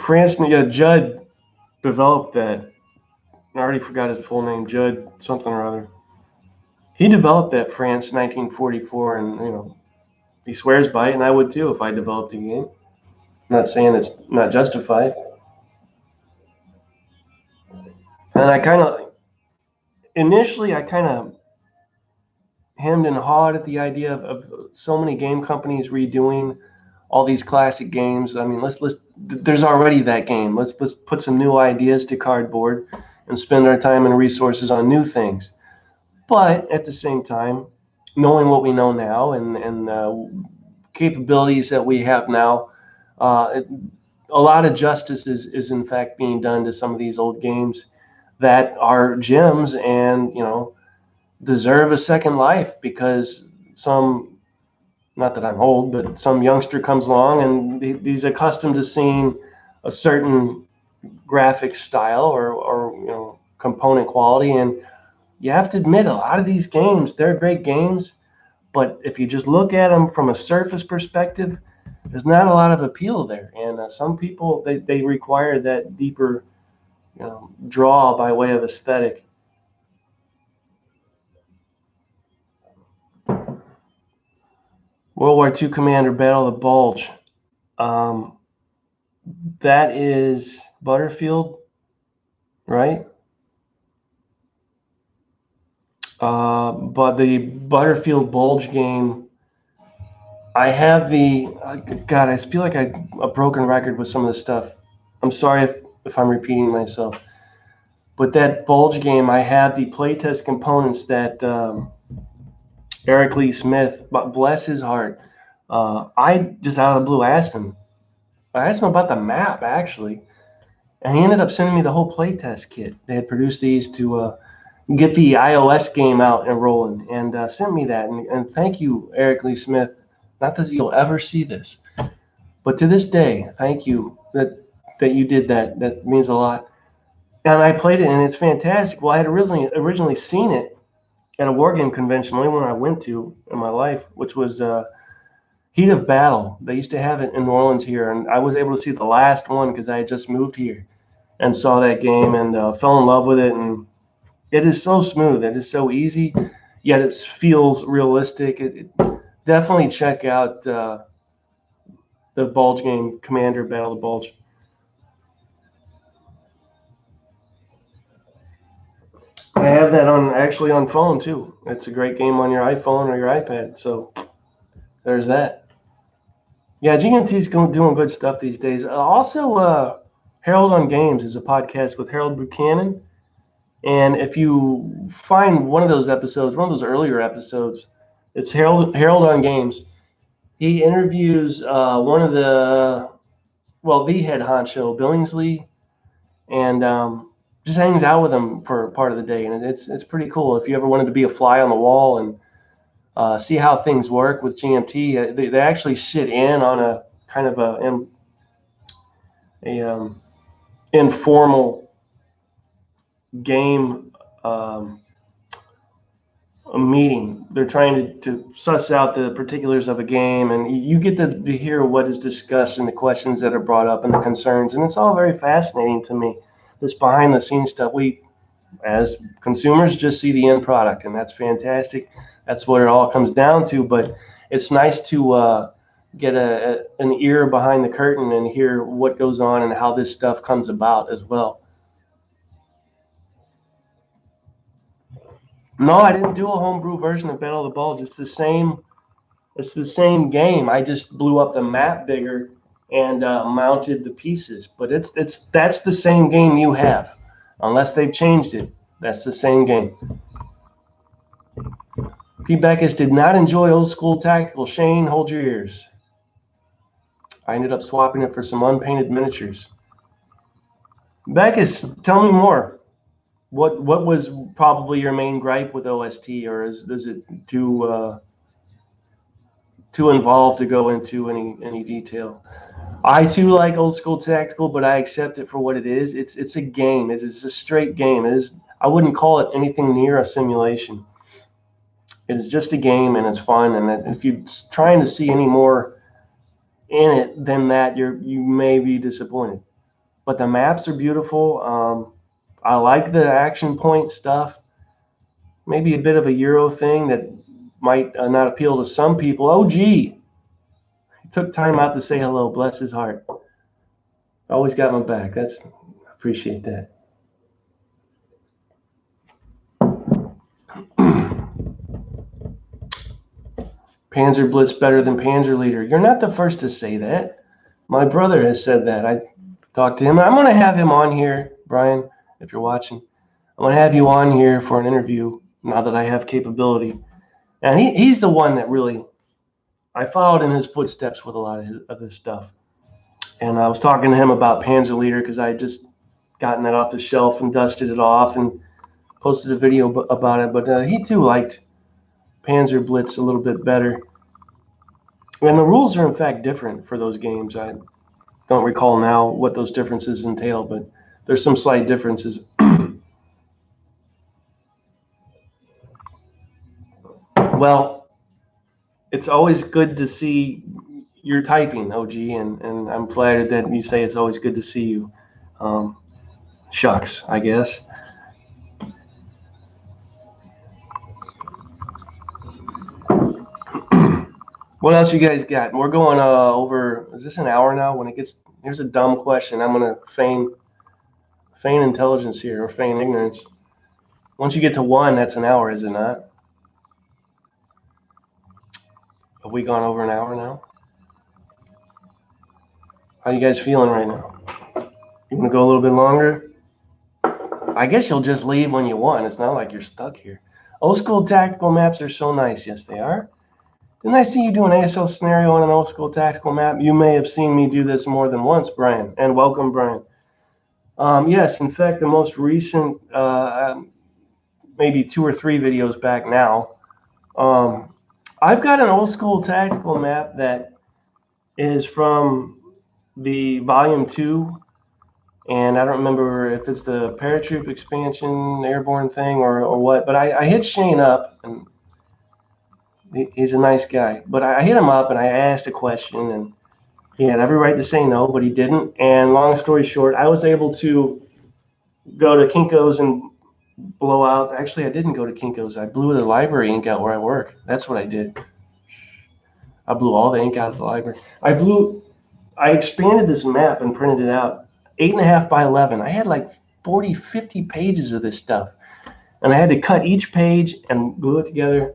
Yeah, Judd developed that. I already forgot his full name, Judd something or other. He developed that France 1944, and he swears by it, and I would too if I developed a game. I'm not saying it's not justified. And I kind of hemmed and hawed at the idea of so many game companies redoing all these classic games. I mean, let's there's already that game. Let's put some new ideas to cardboard and spend our time and resources on new things. But at the same time, knowing what we know now and capabilities that we have now, a lot of justice is in fact being done to some of these old games that are gems and deserve a second life because some, not that I'm old, but some youngster comes along and he's accustomed to seeing a certain graphic style or component quality, and you have to admit a lot of these games, they're great games, but if you just look at them from a surface perspective, there's not a lot of appeal there, and some people they require that deeper draw by way of aesthetic. World War II Commander Battle of the Bulge. Um, that is Butterfield, right? But the Butterfield Bulge game, I have God, I feel like a broken record with some of this stuff. I'm sorry if I'm repeating myself. But that Bulge game, I have the playtest components that Eric Lee Smith, but bless his heart, I just out of the blue asked him. I asked him about the map, actually. And he ended up sending me the whole playtest kit. They had produced these to get the iOS game out and rolling, and sent me that. And thank you, Eric Lee Smith. Not that you'll ever see this, but to this day, thank you that you did that. That means a lot. And I played it, and it's fantastic. Well, I had originally seen it at a war game convention, only one I went to in my life, which was Heat of Battle. They used to have it in New Orleans here, and I was able to see the last one because I had just moved here and saw that game and fell in love with it. And it is so smooth. It is so easy, yet it feels realistic. Definitely check out the Bulge game, Commander Battle of the Bulge. I have that actually on phone too. It's a great game on your iPhone or your iPad. So there's that. Yeah, GMT's doing good stuff these days. Also, Harold on Games is a podcast with Harold Buchanan. And if you find one of those episodes, one of those earlier episodes, it's Harold on Games. He interviews one of the head honcho, Billingsley, and just hangs out with him for part of the day. And it's pretty cool. If you ever wanted to be a fly on the wall and see how things work with GMT, they actually sit in on a kind of a informal game a meeting. They're trying to suss out the particulars of a game, and you get to hear what is discussed and the questions that are brought up and the concerns, and it's all very fascinating to me. This behind the scenes stuff, we as consumers just see the end product, and that's fantastic. That's what it all comes down to, but it's nice to get an ear behind the curtain and hear what goes on and how this stuff comes about as well. No, I didn't do a homebrew version of Battle of the Bulge. It's the same game. I just blew up the map bigger and mounted the pieces. But that's the same game you have, unless they've changed it. That's the same game. P. Beckus did not enjoy old school tactical. Shane, hold your ears. I ended up swapping it for some unpainted miniatures. Beckus, tell me more. What was probably your main gripe with OST, or is it too involved to go into any detail? I too like old school tactical, but I accept it for what it is. It's a game. It's a straight game. I wouldn't call it anything near a simulation. It's just a game, and it's fun. And if you're trying to see any more in it than that, you may be disappointed. But the maps are beautiful. I like the action point stuff. Maybe a bit of a Euro thing that might not appeal to some people. Oh, gee. He took time out to say hello. Bless his heart. Always got my back. I appreciate that. Panzer Blitz better than Panzer Leader. You're not the first to say that. My brother has said that. I talked to him. I'm going to have him on here, Brian, if you're watching. I'm going to have you on here for an interview now that I have capability. And he's the one that really, I followed in his footsteps with a lot of this stuff. And I was talking to him about Panzer Leader because I had just gotten it off the shelf and dusted it off and posted a video about it. But he too liked Panzer Blitz a little bit better. And the rules are in fact different for those games. I don't recall now what those differences entail, but there's some slight differences. Well, it's always good to see your typing, OG, and I'm flattered that you say it's always good to see you. Shucks, I guess. What else you guys got? We're going over, is this an hour now? Here's a dumb question. I'm going to feign intelligence here, or feign ignorance. Once you get to 1, that's an hour, is it not? Have we gone over an hour now? How you guys feeling right now? You want to go a little bit longer? I guess you'll just leave when you want. It's not like you're stuck here. Old school tactical maps are so nice. Yes, they are. Didn't I see you do an ASL scenario on an old school tactical map? You may have seen me do this more than once, Brian. And welcome, Brian. Yes, in fact, the most recent, maybe 2 or 3 videos back now, I've got an old school tactical map that is from the volume 2, and I don't remember if it's the paratroop expansion airborne thing or what, but I hit Shane up, and he's a nice guy, but I hit him up and I asked a question, and he had every right to say no, but he didn't. And long story short, I was able to go to Kinko's and blow out. Actually, I didn't go to Kinko's. I blew the library ink out where I work. That's what I did. I blew all the ink out of the library. I blew I expanded this map and printed it out, 8.5 by 11. I had like 40, 50 pages of this stuff, and I had to cut each page and glue it together.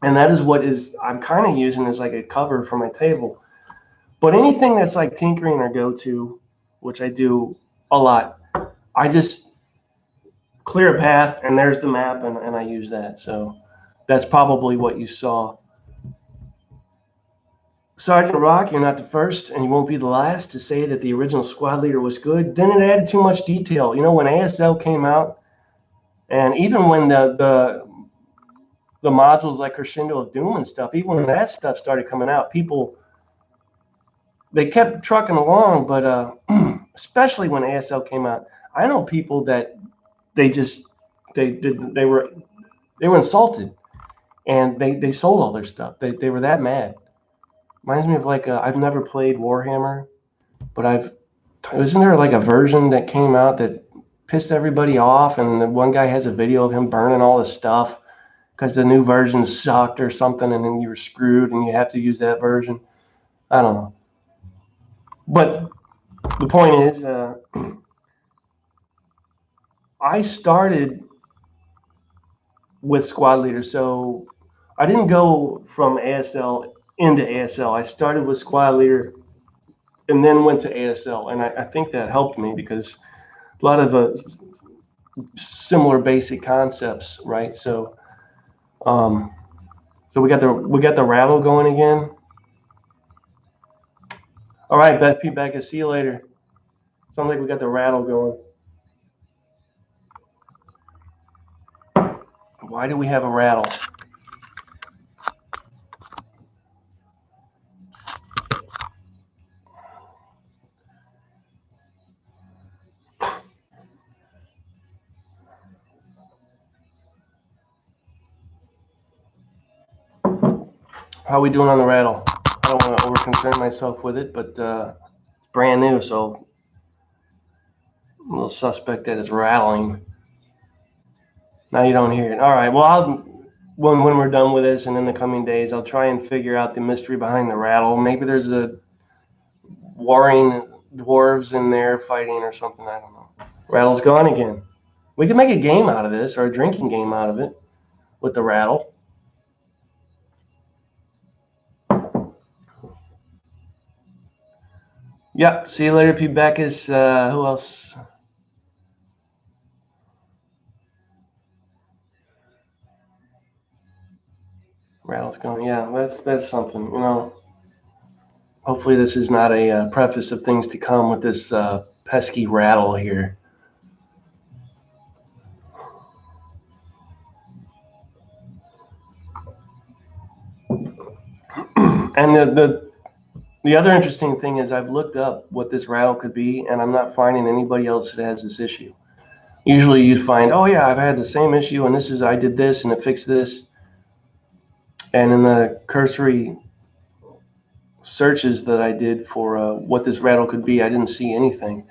And that is what I'm kind of using as like a cover for my table. But anything that's like tinkering or go-to, which I do a lot, I just clear a path and there's the map, and I use that. So that's probably what you saw. Sergeant Rock, you're not the first and you won't be the last to say that the original squad leader was good. Then it added too much detail. You know, when ASL came out, and even when the modules like Crescendo of Doom and stuff, even when that stuff started coming out, people, they kept trucking along. But especially when ASL came out, I know people that they were insulted, and they sold all their stuff. They were that mad. Reminds me of like I've never played Warhammer, but isn't there like a version that came out that pissed everybody off, and the one guy has a video of him burning all his stuff because the new version sucked or something, and then you were screwed and you have to use that version. I don't know. But the point is, I started with squad leader, so I didn't go from ASL into ASL. I started with squad leader and then went to ASL, and I think that helped me because a lot of similar basic concepts, right? So we got the rattle going again. All right, Beth P. Becca, see you later. Sounds like we got the rattle going. Why do we have a rattle? How are we doing on the rattle? I don't want to over-concern myself with it, but it's brand new, so I'm a little suspect that it's rattling. Now you don't hear it. All right, well, when we're done with this and in the coming days, I'll try and figure out the mystery behind the rattle. Maybe there's a warring dwarves in there fighting or something. I don't know. Rattle's gone again. We could make a game out of this, or a drinking game out of it, with the rattle. Yep. See you later, P. Beckus. Who else? Rattle's going. Yeah, that's something. You know. Hopefully, this is not a preface of things to come with this pesky rattle here. And the other interesting thing is I've looked up what this rattle could be, and I'm not finding anybody else that has this issue. Usually you'd find, oh yeah, I've had the same issue, and I did this, and it fixed this. And in the cursory searches that I did for what this rattle could be, I didn't see anything.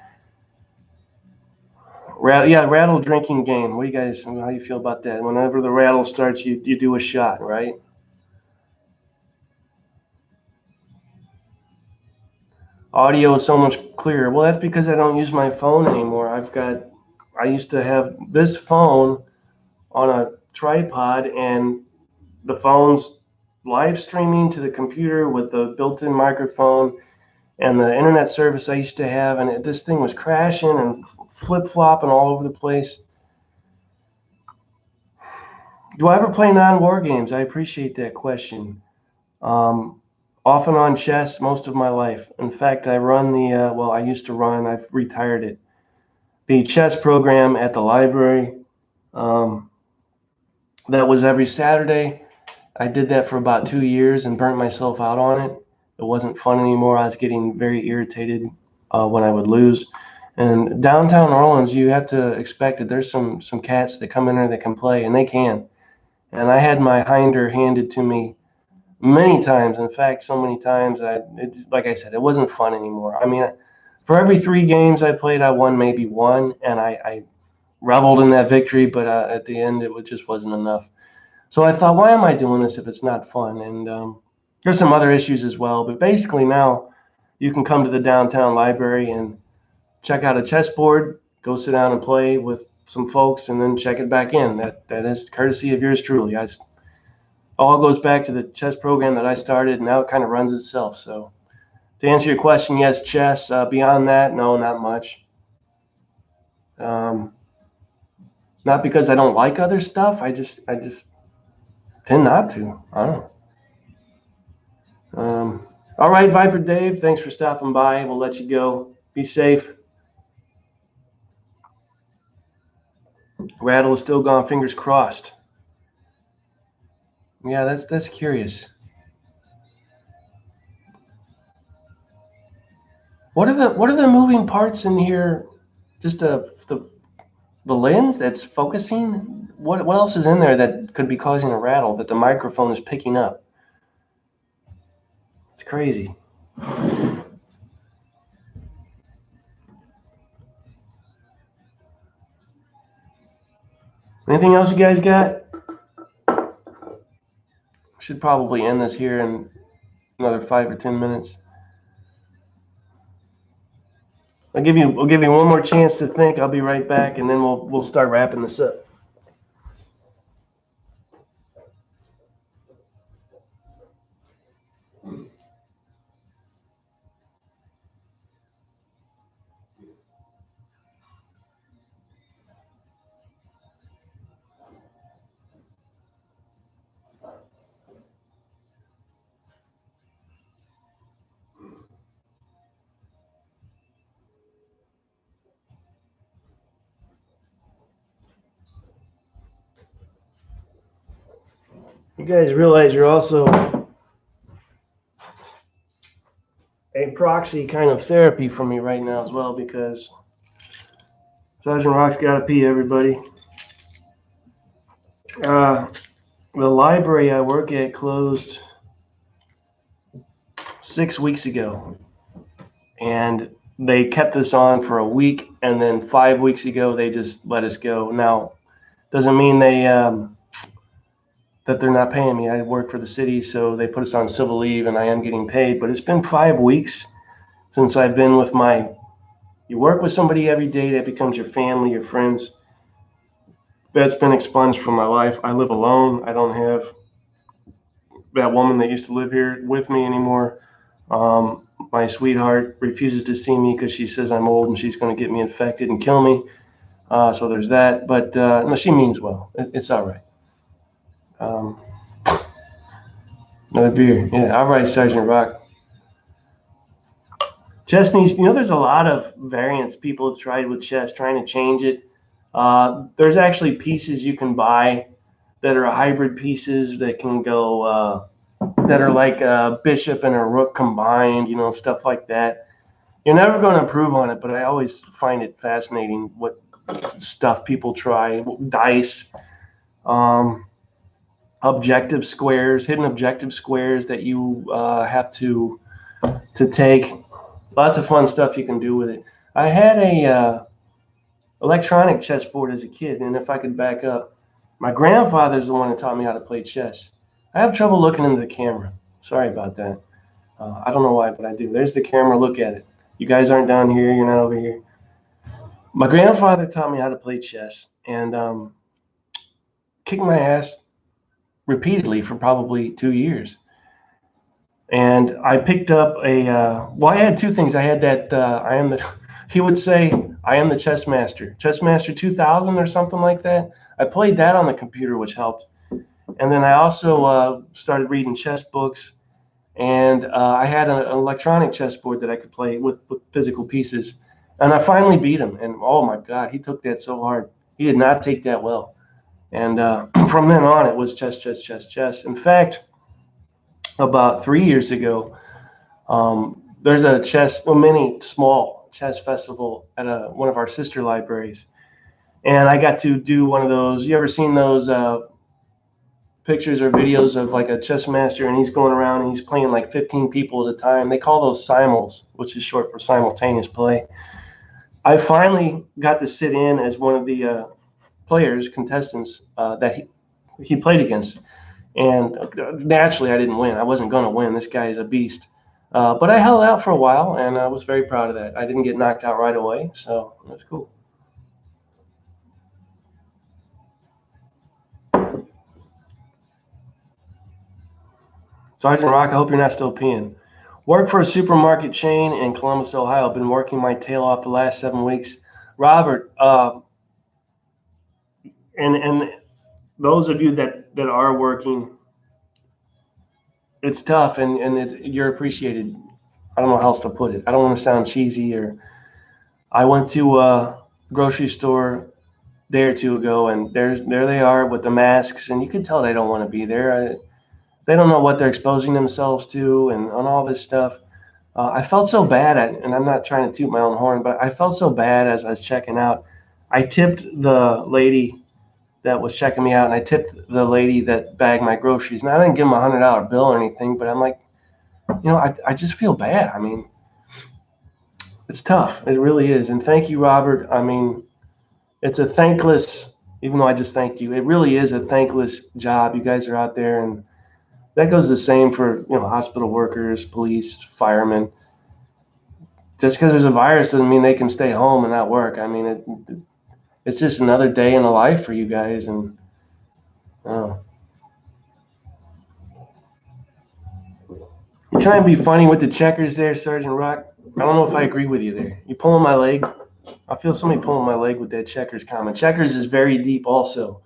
Rattle drinking game. What do you guys, how do you feel about that? Whenever the rattle starts, you do a shot, right? Audio is so much clearer. Well, that's because I don't use my phone anymore. I used to have this phone on a tripod, and the phone's live streaming to the computer with the built-in microphone and the internet service I used to have, and this thing was crashing and flip-flopping all over the place. Do I ever play non-war games? I appreciate that question. Off and on chess most of my life. In fact, I run I used to run, I've retired it, the chess program at the library. That was every Saturday. I did that for about 2 years and burnt myself out on it. It wasn't fun anymore. I was getting very irritated when I would lose. And downtown Orleans, you have to expect that there's some cats that come in there that can play, and they can. And I had my hinder handed to me many times. In fact, so many times, like I said, it wasn't fun anymore. I mean, for every 3 games I played, I won maybe 1, and I reveled in that victory, but at the end, it just wasn't enough. So I thought, why am I doing this if it's not fun? And there's some other issues as well. But basically now, you can come to the downtown library and check out a chessboard, go sit down and play with some folks, and then check it back in. That is courtesy of yours truly. All goes back to the chess program that I started, and now it kind of runs itself. So to answer your question, yes, chess. Beyond that, no, not much. Not because I don't like other stuff. I just tend not to. I don't know. All right, Viper Dave, thanks for stopping by. We'll let you go. Be safe. Rattle is still gone. Fingers crossed. Yeah, that's curious. What are the moving parts in here? Just the lens that's focusing. What else is in there that could be causing a rattle that the microphone is picking up? It's crazy. Anything else you guys got? Should probably end this here in another 5 or 10 minutes. I'll give you one more chance to think. I'll be right back, and then we'll start wrapping this up. You guys realize you're also a proxy kind of therapy for me right now as well, because Sergeant Rock's got to pee, everybody. The library I work at closed 6 weeks ago, and they kept us on for a week, and then 5 weeks ago they just let us go. Now, doesn't mean they that they're not paying me. I work for the city, so they put us on civil leave, and I am getting paid. But it's been 5 weeks since I've been with my. You work with somebody every day that becomes your family, your friends. That's been expunged from my life. I live alone. I don't have that woman that used to live here with me anymore. My sweetheart refuses to see me because she says I'm old and she's going to get me infected and kill me. So there's that. But no, she means well. It's all right. Another beer. Yeah, all right, Sergeant Rock. Chess needs, there's a lot of variants people have tried with chess, trying to change it. There's actually pieces you can buy that are hybrid pieces that can go, that are like a bishop and a rook combined, stuff like that. You're never going to improve on it, but I always find it fascinating what stuff people try. Dice, objective squares, hidden objective squares that you have to take. Lots of fun stuff you can do with it. I had a electronic chessboard as a kid, and if I could back up, my grandfather's the one that taught me how to play chess. I have trouble looking into the camera. Sorry about that. I don't know why, but I do. There's the camera. Look at it. You guys aren't down here. You're not over here. My grandfather taught me how to play chess, and kicked my ass repeatedly for probably 2 years. And I picked up I had two things. I had that, he would say, I am the chess master 2000 or something like that. I played that on the computer, which helped. And then I also started reading chess books, and I had an electronic chessboard that I could play with physical pieces. And I finally beat him. And oh my God, he took that so hard. He did not take that well. And from then on, it was chess, chess, chess, chess. In fact, about 3 years ago, there's a mini small chess festival at one of our sister libraries, and I got to do one of those. You ever seen those pictures or videos of like a chess master, and he's going around and he's playing like 15 people at a time? They call those simuls, which is short for simultaneous play. I finally got to sit in as one of the contestants that he played against. And naturally, I didn't win. I wasn't going to win. This guy is a beast. But I held out for a while, and I was very proud of that. I didn't get knocked out right away, so that's cool. Sergeant Rock, I hope you're not still peeing. Work for a supermarket chain in Columbus, Ohio. Been working my tail off the last 7 weeks. Robert, and those of you that are working, it's tough, and you're appreciated. I don't know how else to put it. I don't want to sound cheesy, or I went to a grocery store a day or two ago, and there they are with the masks, and you can tell they don't want to be there. They don't know what they're exposing themselves to, and on all this stuff. I felt so bad, and I'm not trying to toot my own horn, but I felt so bad as I was checking out. I tipped the lady that was checking me out, and I tipped the lady that bagged my groceries. And I didn't give him $100 bill or anything, but I'm like, I just feel bad. I mean, it's tough. It really is. And thank you, Robert. I mean, it's a thankless, even though I just thanked you, it really is a thankless job. You guys are out there, and that goes the same for hospital workers, police, firemen. Just because there's a virus doesn't mean they can stay home and not work. I mean, it's just another day in the life for you guys, and oh. You trying to be funny with the checkers there, Sergeant Rock. I don't know if I agree with you there. You pulling my leg? I feel somebody pulling my leg with that checkers comment. Checkers is very deep also.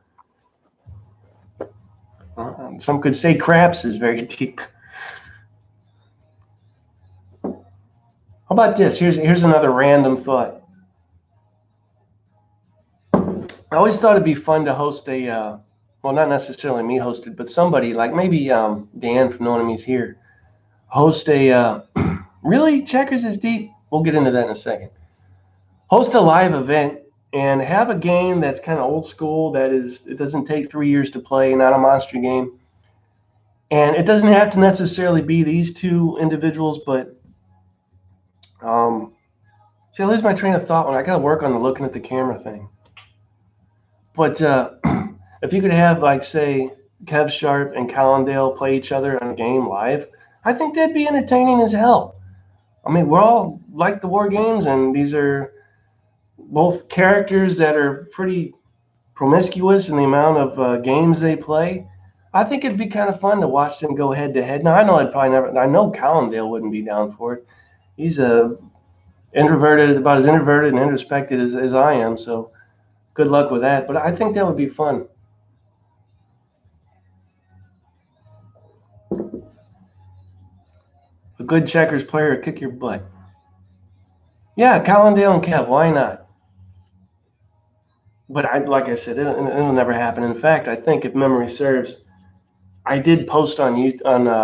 Some could say craps is very deep. How about this? Here's another random thought. I always thought it'd be fun to host a, well, not necessarily me hosted, but somebody like maybe Dan from No Enemies Here, host a, really, checkers is deep? We'll get into that in a second. Host a live event and have a game that's kind of old school, it doesn't take 3 years to play, not a monster game. And it doesn't have to necessarily be these two individuals, but see, I lose my train of thought when I got to work on the looking at the camera thing. But if you could have, like, say, Kev Sharp and Collindale play each other on a game live, I think that'd be entertaining as hell. I mean, we're all like the war games, and these are both characters that are pretty promiscuous in the amount of games they play. I think it'd be kind of fun to watch them go head to head. Now, I know I'd probably never. I know Collindale wouldn't be down for it. He's introverted, about as introverted and introspective as I am. So, good luck with that. But I think that would be fun. A good checkers player would kick your butt. Yeah, Collindale and Kev. Why not? But like I said, it'll never happen. In fact, I think if memory serves, I did post on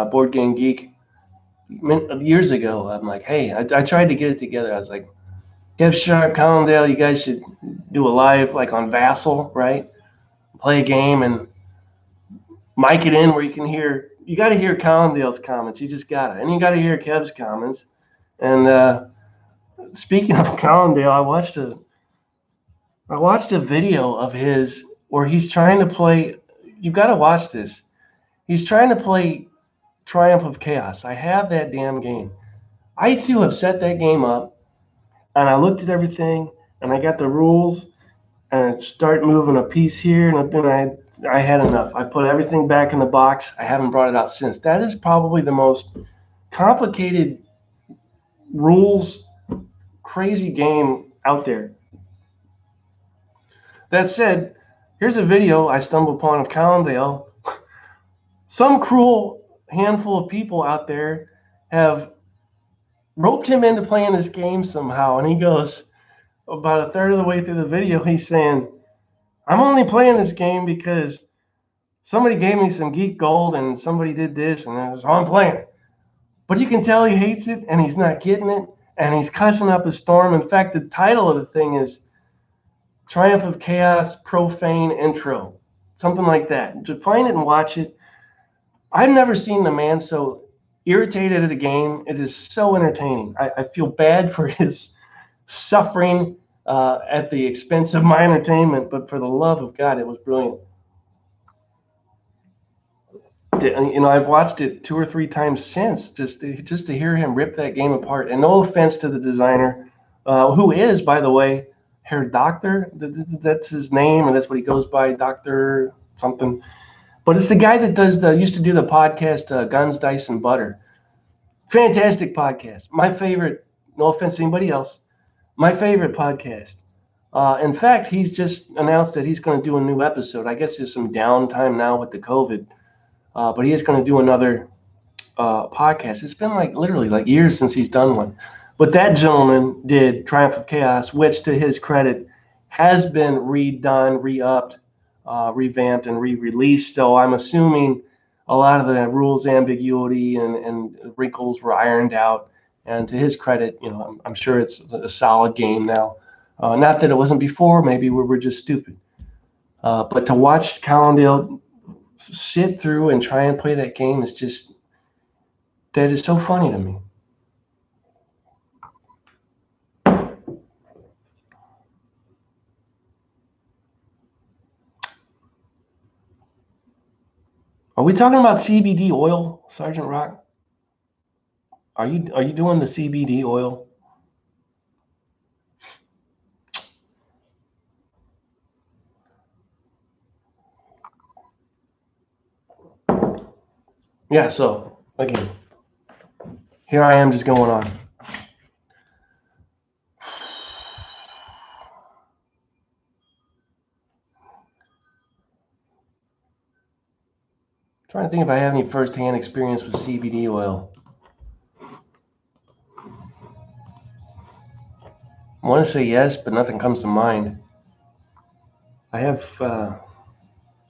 Board Game Geek years ago. I'm like, hey, I tried to get it together. I was like, Kev Sharp, Collindale, you guys should do a live like on Vassal, right? Play a game and mic it in where you can hear. You got to hear Collindale's comments. You just got to, and you got to hear Kev's comments. And speaking of Collindale, I watched a video of his where he's trying to play. You got to watch this. He's trying to play Triumph of Chaos. I have that damn game. I too have set that game up, and I looked at everything, and I got the rules, and I start moving a piece here, and then I had enough. I put everything back in the box. I haven't brought it out since. That is probably the most complicated rules, crazy game out there. That said, here's a video I stumbled upon of Collindale. Some cruel handful of people out there have roped him into playing this game somehow, and he goes about a third of the way through the video, he's saying, I'm only playing this game because somebody gave me some geek gold and somebody did this, and so I'm playing it. But you can tell he hates it, and he's not getting it, and he's cussing up a storm. In fact, the title of the thing is Triumph of Chaos Profane Intro, something like that. Just playing it and watch it. I've never seen the man so irritated at a game. It is so entertaining. I feel bad for his suffering at the expense of my entertainment, but for the love of God, it was brilliant. I've watched it 2 or 3 times since just to hear him rip that game apart. And no offense to the designer, who is, by the way, Herr Doctor. That's his name, and that's what he goes by, Doctor something. But it's the guy that used to do the podcast Guns, Dice, and Butter. Fantastic podcast. My favorite. No offense to anybody else. My favorite podcast. In fact, he's just announced that he's going to do a new episode. I guess there's some downtime now with the COVID, but he is going to do another podcast. It's been literally years since he's done one. But that gentleman did Triumph of Chaos, which to his credit has been redone, re-upped, revamped, and re-released. So I'm assuming a lot of the rules ambiguity and wrinkles were ironed out. And to his credit, I'm sure it's a solid game now. Not that it wasn't before. Maybe we were just stupid. But to watch Callendale sit through and try and play that game that is so funny to me. Are we talking about CBD oil, Sergeant Rock? Are you doing the CBD oil? Yeah, so again, here I am just going on. Trying to think if I have any first-hand experience with CBD oil. I want to say yes, but nothing comes to mind. I have, God,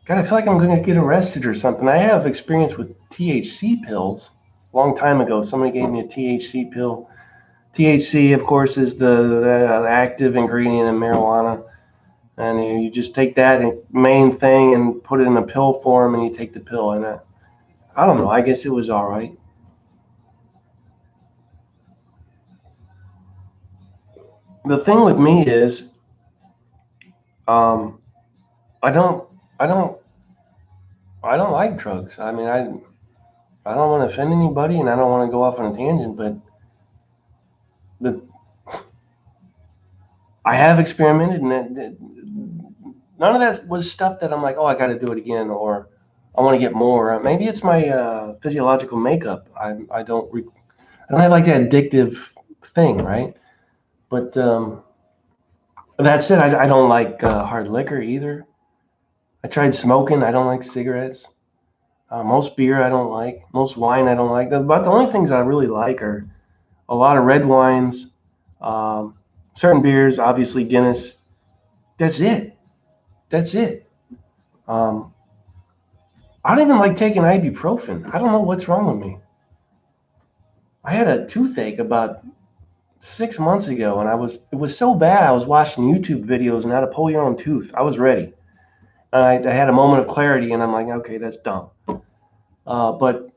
I feel like I'm going to get arrested or something. I have experience with THC pills. A long time ago, somebody gave me a THC pill. THC, of course, is the active ingredient in marijuana. And you just take that main thing and put it in a pill form, and you take the pill. And I don't know. I guess it was all right. The thing with me is, I don't like drugs. I mean, I don't want to offend anybody, and I don't want to go off on a tangent, but I have experimented, and none of that was stuff that I'm like, oh, I got to do it again, or I want to get more. Maybe it's my physiological makeup. I don't have like that addictive thing, right? But that said, I don't like hard liquor either. I tried smoking. I don't like cigarettes. Most beer I don't like. Most wine I don't like. But the only things I really like are a lot of red wines, certain beers, obviously Guinness. That's it. I don't even like taking ibuprofen. I don't know what's wrong with me. I had a toothache about 6 months ago, and it was so bad. I was watching YouTube videos on how to pull your own tooth. I was ready. I had a moment of clarity, and I'm like, okay, that's dumb. But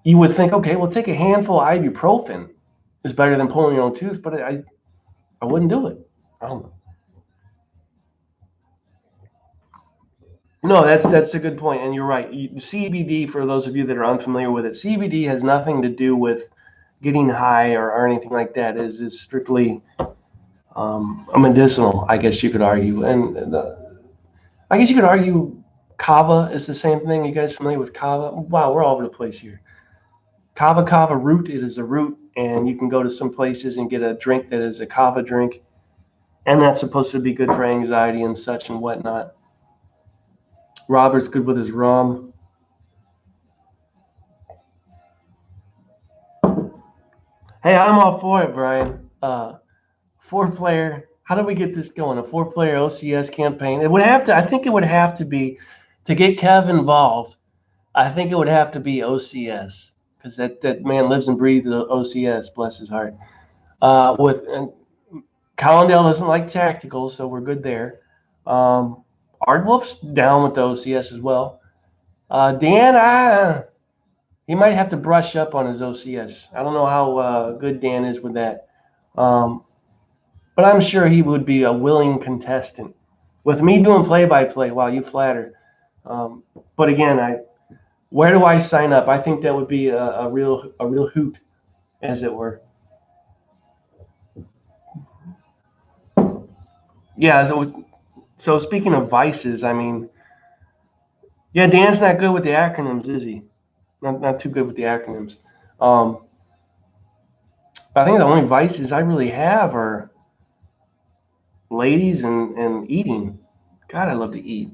you would think, okay, well, take a handful of ibuprofen is better than pulling your own tooth, but I wouldn't do it. I don't know. No, that's a good point, and you're right. CBD, for those of you that are unfamiliar with it, CBD has nothing to do with getting high or anything like that. Is strictly a medicinal, I guess you could argue, and I guess you could argue kava is the same thing. You guys familiar with kava? Wow, we're all over the place here. Kava root. It is a root, and you can go to some places and get a drink that is a kava drink, and that's supposed to be good for anxiety and such and whatnot. Robert's good with his rum. Hey, I'm all for it, Brian. 4-player. How do we get this going? A 4-player OCS campaign. It would have to. I think it would have to be to get Kev involved. I think it would have to be OCS because that man lives and breathes OCS. Bless his heart. And Collindale doesn't like tactical, so we're good there. Ardwolf's down with the OCS as well. Dan, he might have to brush up on his OCS. I don't know how good Dan is with that. But I'm sure he would be a willing contestant. With me doing play-by-play, wow, you flatter. But again, Where do I sign up? I think that would be a real hoot, as it were. Yeah. So speaking of vices, I mean, yeah, Dan's not good with the acronyms, is he? Not too good with the acronyms. Um, I think the only vices I really have are ladies and eating. God, I love to eat.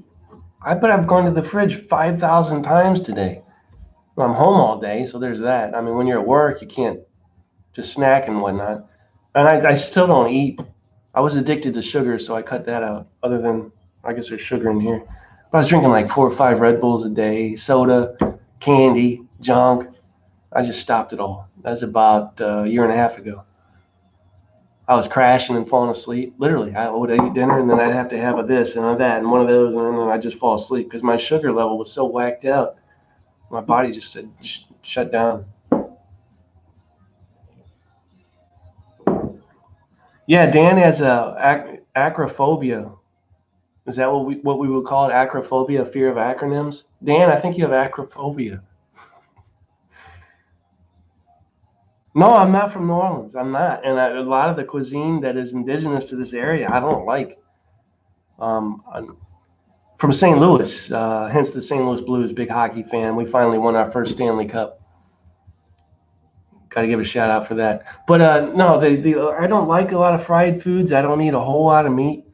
I bet I've gone to the fridge 5,000 times today. Well, I'm home all day, so there's that. I mean, when you're at work, you can't just snack and whatnot. And I still don't eat. I was addicted to sugar, so I cut that out. Other than, I guess there's sugar in here. But I was drinking like 4 or 5 Red Bulls a day, soda, candy, junk. I just stopped it all. That's about a year and a half ago. I was crashing and falling asleep. Literally, I would eat dinner and then I'd have to have a this and a that and one of those, and then I'd just fall asleep because my sugar level was so whacked out. My body just said shut down. Yeah, Dan has acrophobia. Is that what we would call it? Acrophobia, fear of acronyms. Dan, I think you have acrophobia. No, I'm not from New Orleans. I'm not, and a lot of the cuisine that is indigenous to this area, I don't like. I'm from St. Louis, hence the St. Louis Blues. Big hockey fan. We finally won our first Stanley Cup. Got to give a shout out for that. But no, I don't like a lot of fried foods. I don't eat a whole lot of meat.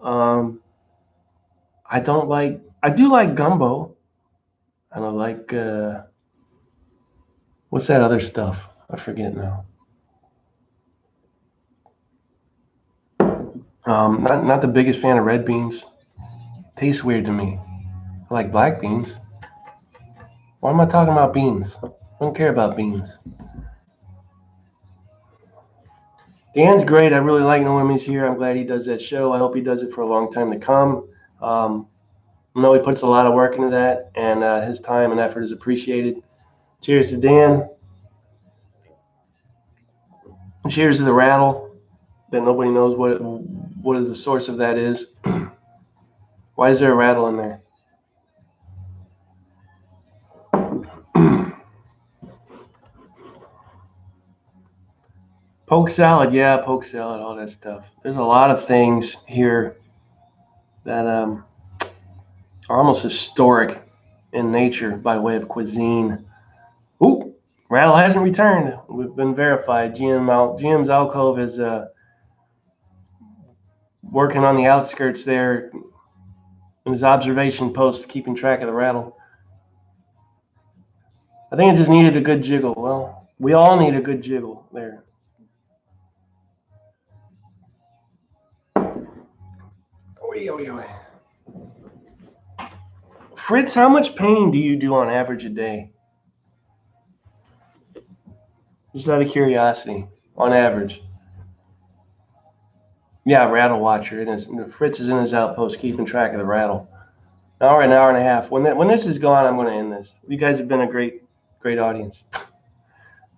Um, I don't like. I do like gumbo. I don't like. What's that other stuff? I forget now. Not the biggest fan of red beans. Tastes weird to me. I like black beans. Why am I talking about beans? I don't care about beans. Dan's great. I really like knowing he's here. I'm glad he does that show. I hope he does it for a long time to come. I know he puts a lot of work into that, and his time and effort is appreciated. Cheers to Dan. Cheers to the rattle that nobody knows what is the source of that is. Why is there a rattle in there? Poke salad, yeah, poke salad, all that stuff. There's a lot of things here that are almost historic in nature by way of cuisine. Ooh, rattle hasn't returned. We've been verified. GM's alcove is working on the outskirts there in his observation post, keeping track of the rattle. I think it just needed a good jiggle. Well, we all need a good jiggle there. Fritz, how much painting do you do on average a day? Just out of curiosity, on average. Yeah, rattle watcher. Fritz is in his outpost keeping track of the rattle. An hour and a half. When this is gone, I'm going to end this. You guys have been a great audience.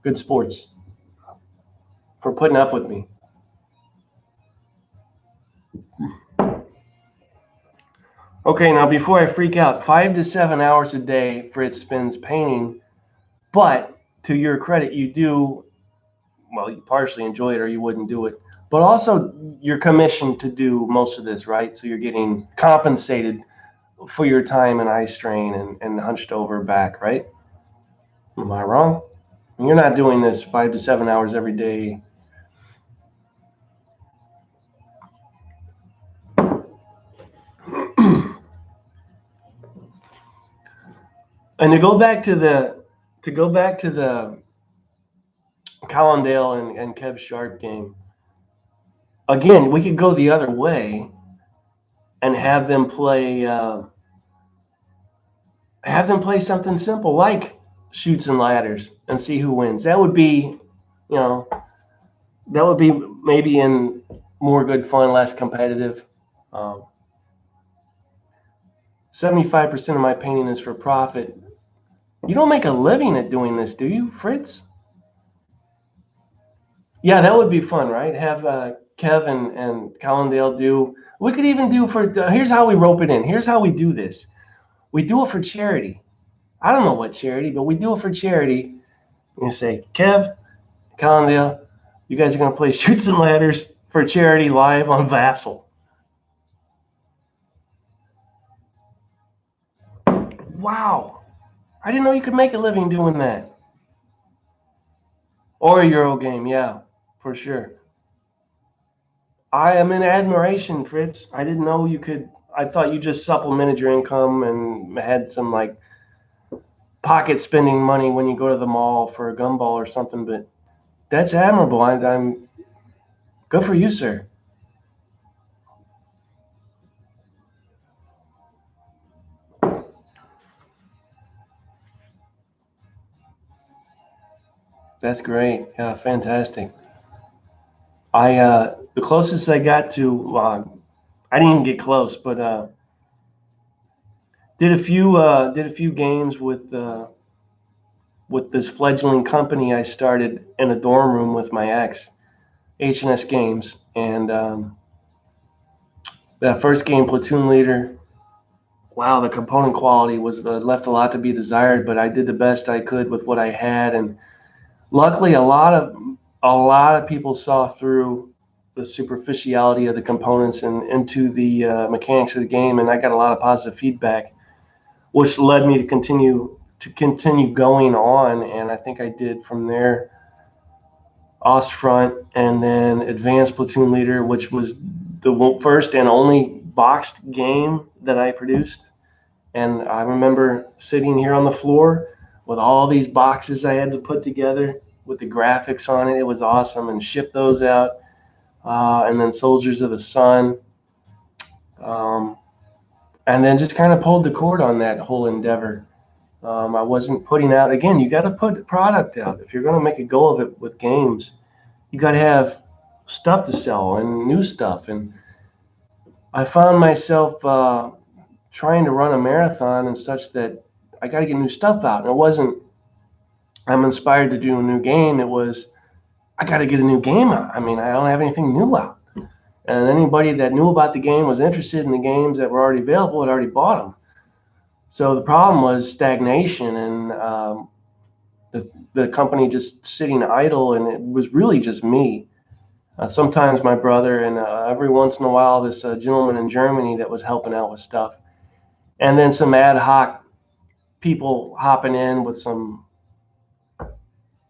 Good sports for putting up with me. Okay, now before I freak out, 5 to 7 hours a day Fritz spends painting, but to your credit, you do, well, you partially enjoy it or you wouldn't do it, but also you're commissioned to do most of this, right? So you're getting compensated for your time and eye strain and hunched over back, right? Am I wrong? You're not doing this 5 to 7 hours every day. And to go back to the Collindale and Kev Sharp game, again, we could go the other way and have them play something simple like shoots and ladders and see who wins. That would be, maybe in more good fun, less competitive. 75% of my painting is for profit. You don't make a living at doing this, do you, Fritz? Yeah, that would be fun, right? Have Kev and Collindale do. We could even do for. Here's how we rope it in. Here's how we do this. We do it for charity. I don't know what charity, but we do it for charity. You say, Kev, Colindale, you guys are going to play Chutes and Ladders for charity live on Vassal. Wow. I didn't know you could make a living doing that. Or a Euro game, yeah, for sure. I am in admiration, Fritz. I didn't know you could. I thought you just supplemented your income and had some like pocket spending money when you go to the mall for a gumball or something, but that's admirable. I'm good for you, sir. That's great. Yeah, fantastic. The closest I got to, I didn't even get close, but did a few games with this fledgling company I started in a dorm room with my ex, H&S Games, and that first game, Platoon Leader. Wow, the component quality was left a lot to be desired, but I did the best I could with what I had, and luckily a lot of people saw through the superficiality of the components and into the mechanics of the game, and I got a lot of positive feedback, which led me to continue going on, and I think I did from there Ostfront and then Advanced Platoon Leader, which was the first and only boxed game that I produced. And I remember sitting here on the floor with all these boxes I had to put together with the graphics on it. It was awesome, and ship those out. And then Soldiers of the Sun. Um, and then just kind of pulled the cord on that whole endeavor. I wasn't putting out, again, you got to put product out. If you're going to make a go of it with games, you got to have stuff to sell and new stuff. And I found myself trying to run a marathon and such that I got to get new stuff out. And it wasn't, I'm inspired to do a new game. It was, I got to get a new game out. I mean, I don't have anything new out. And anybody that knew about the game was interested in the games that were already available had already bought them. So the problem was stagnation and the company just sitting idle, and it was really just me. Sometimes my brother, and every once in a while this gentleman in Germany that was helping out with stuff. And then some ad hoc people hopping in with some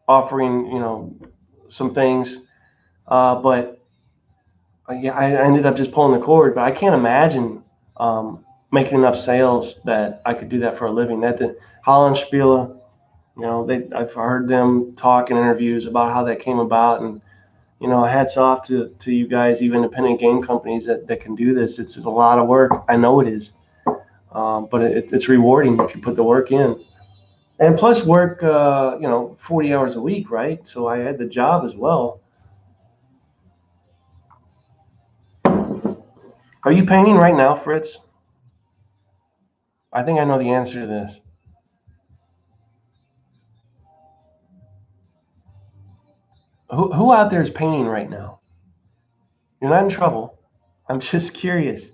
offering, some things. But yeah, I ended up just pulling the cord. But I can't imagine making enough sales that I could do that for a living. That the Hollandspiele, I've heard them talk in interviews about how that came about, and hats off to you guys, even independent game companies that can do this. It's a lot of work. I know it is, but it's rewarding if you put the work in. And plus work, 40 hours a week, right? So I had the job as well. Are you painting right now, Fritz? I think I know the answer to this. Who out there is painting right now? You're not in trouble. I'm just curious.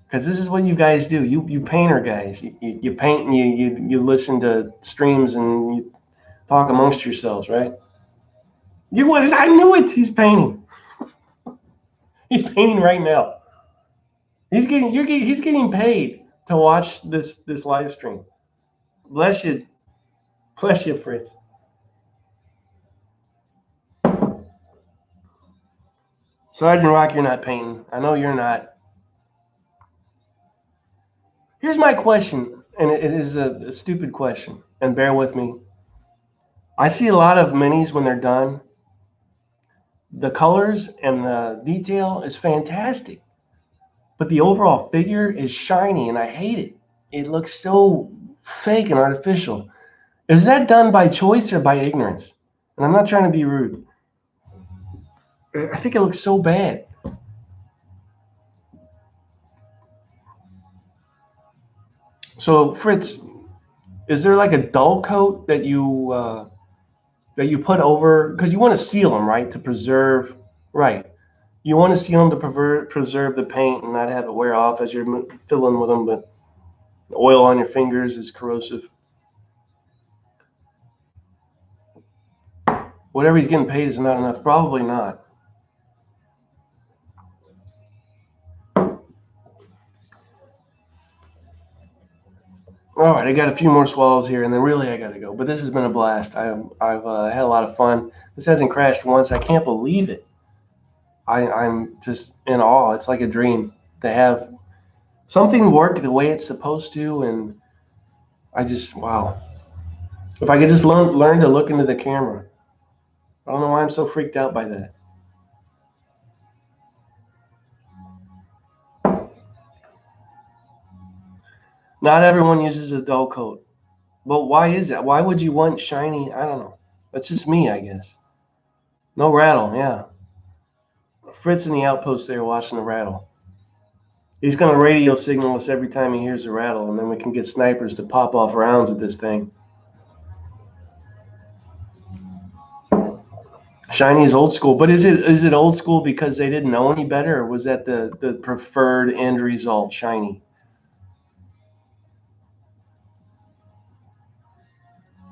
Because this is what you guys do. You painter guys. You paint and you listen to streams and you talk amongst yourselves, right? I knew it. He's painting. He's painting right now. He's getting paid to watch this live stream. Bless you, Fritz. Sergeant Rock, you're not painting. I know you're not. Here's my question, and it is a stupid question, and bear with me. I see a lot of minis when they're done. The colors and the detail is fantastic, but the overall figure is shiny, and I hate it. It looks so fake and artificial. Is that done by choice or by ignorance? And I'm not trying to be rude. I think it looks so bad. So, Fritz, is there like a dull coat that you put over, because you want to seal them, right, to preserve, right? You want to seal them to preserve the paint and not have it wear off as you're filling with them. But The oil on your fingers is corrosive. Whatever he's getting paid is not enough. Probably not. All right, I got a few more swallows here, and then really I got to go. But this has been a blast. I've had a lot of fun. This hasn't crashed once. I can't believe it. I'm just in awe. It's like a dream to have something work the way it's supposed to, and wow. If I could just learn to look into the camera. I don't know why I'm so freaked out by that. Not everyone uses a dull coat. But why is that? Why would you want shiny? I don't know. That's just me, I guess. No rattle, yeah. Fritz in the outpost there watching the rattle. He's going to radio signal us every time he hears a rattle, and then we can get snipers to pop off rounds at this thing. Shiny is old school, but is it old school because they didn't know any better, or was that the preferred end result, shiny?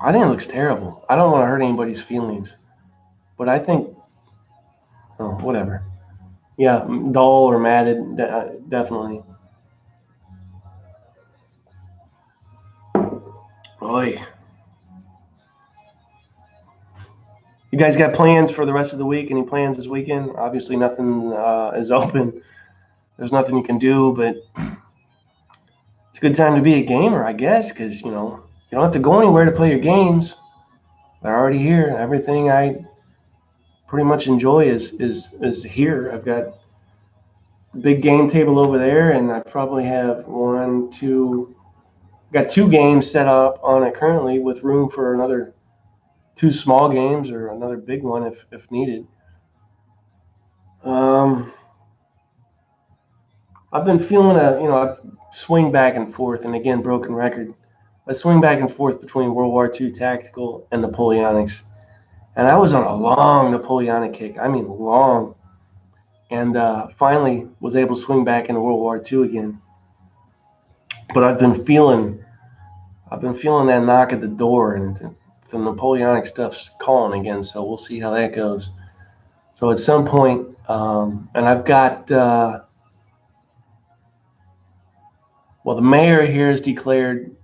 I think it looks terrible. I don't want to hurt anybody's feelings, but I think, oh, whatever. Yeah, dull or matted, definitely. Oy. You guys got plans for the rest of the week? Any plans this weekend? Obviously, nothing is open. There's nothing you can do, but it's a good time to be a gamer, I guess, because you don't have to go anywhere to play your games. They're already here. Everything I pretty much enjoy is here. I've got a big game table over there, and I probably have got 2 games set up on it currently, with room for another 2 small games or another big one if needed. I've been feeling I swing back and forth, and again, broken record. I swing back and forth between World War II tactical and Napoleonics, and I was on a long Napoleonic kick. I mean, long, and finally was able to swing back into World War II again. But I've been feeling that knock at the door, and the Napoleonic stuff's calling again. So we'll see how that goes. So at some point, and I've got. Well, the mayor here has declared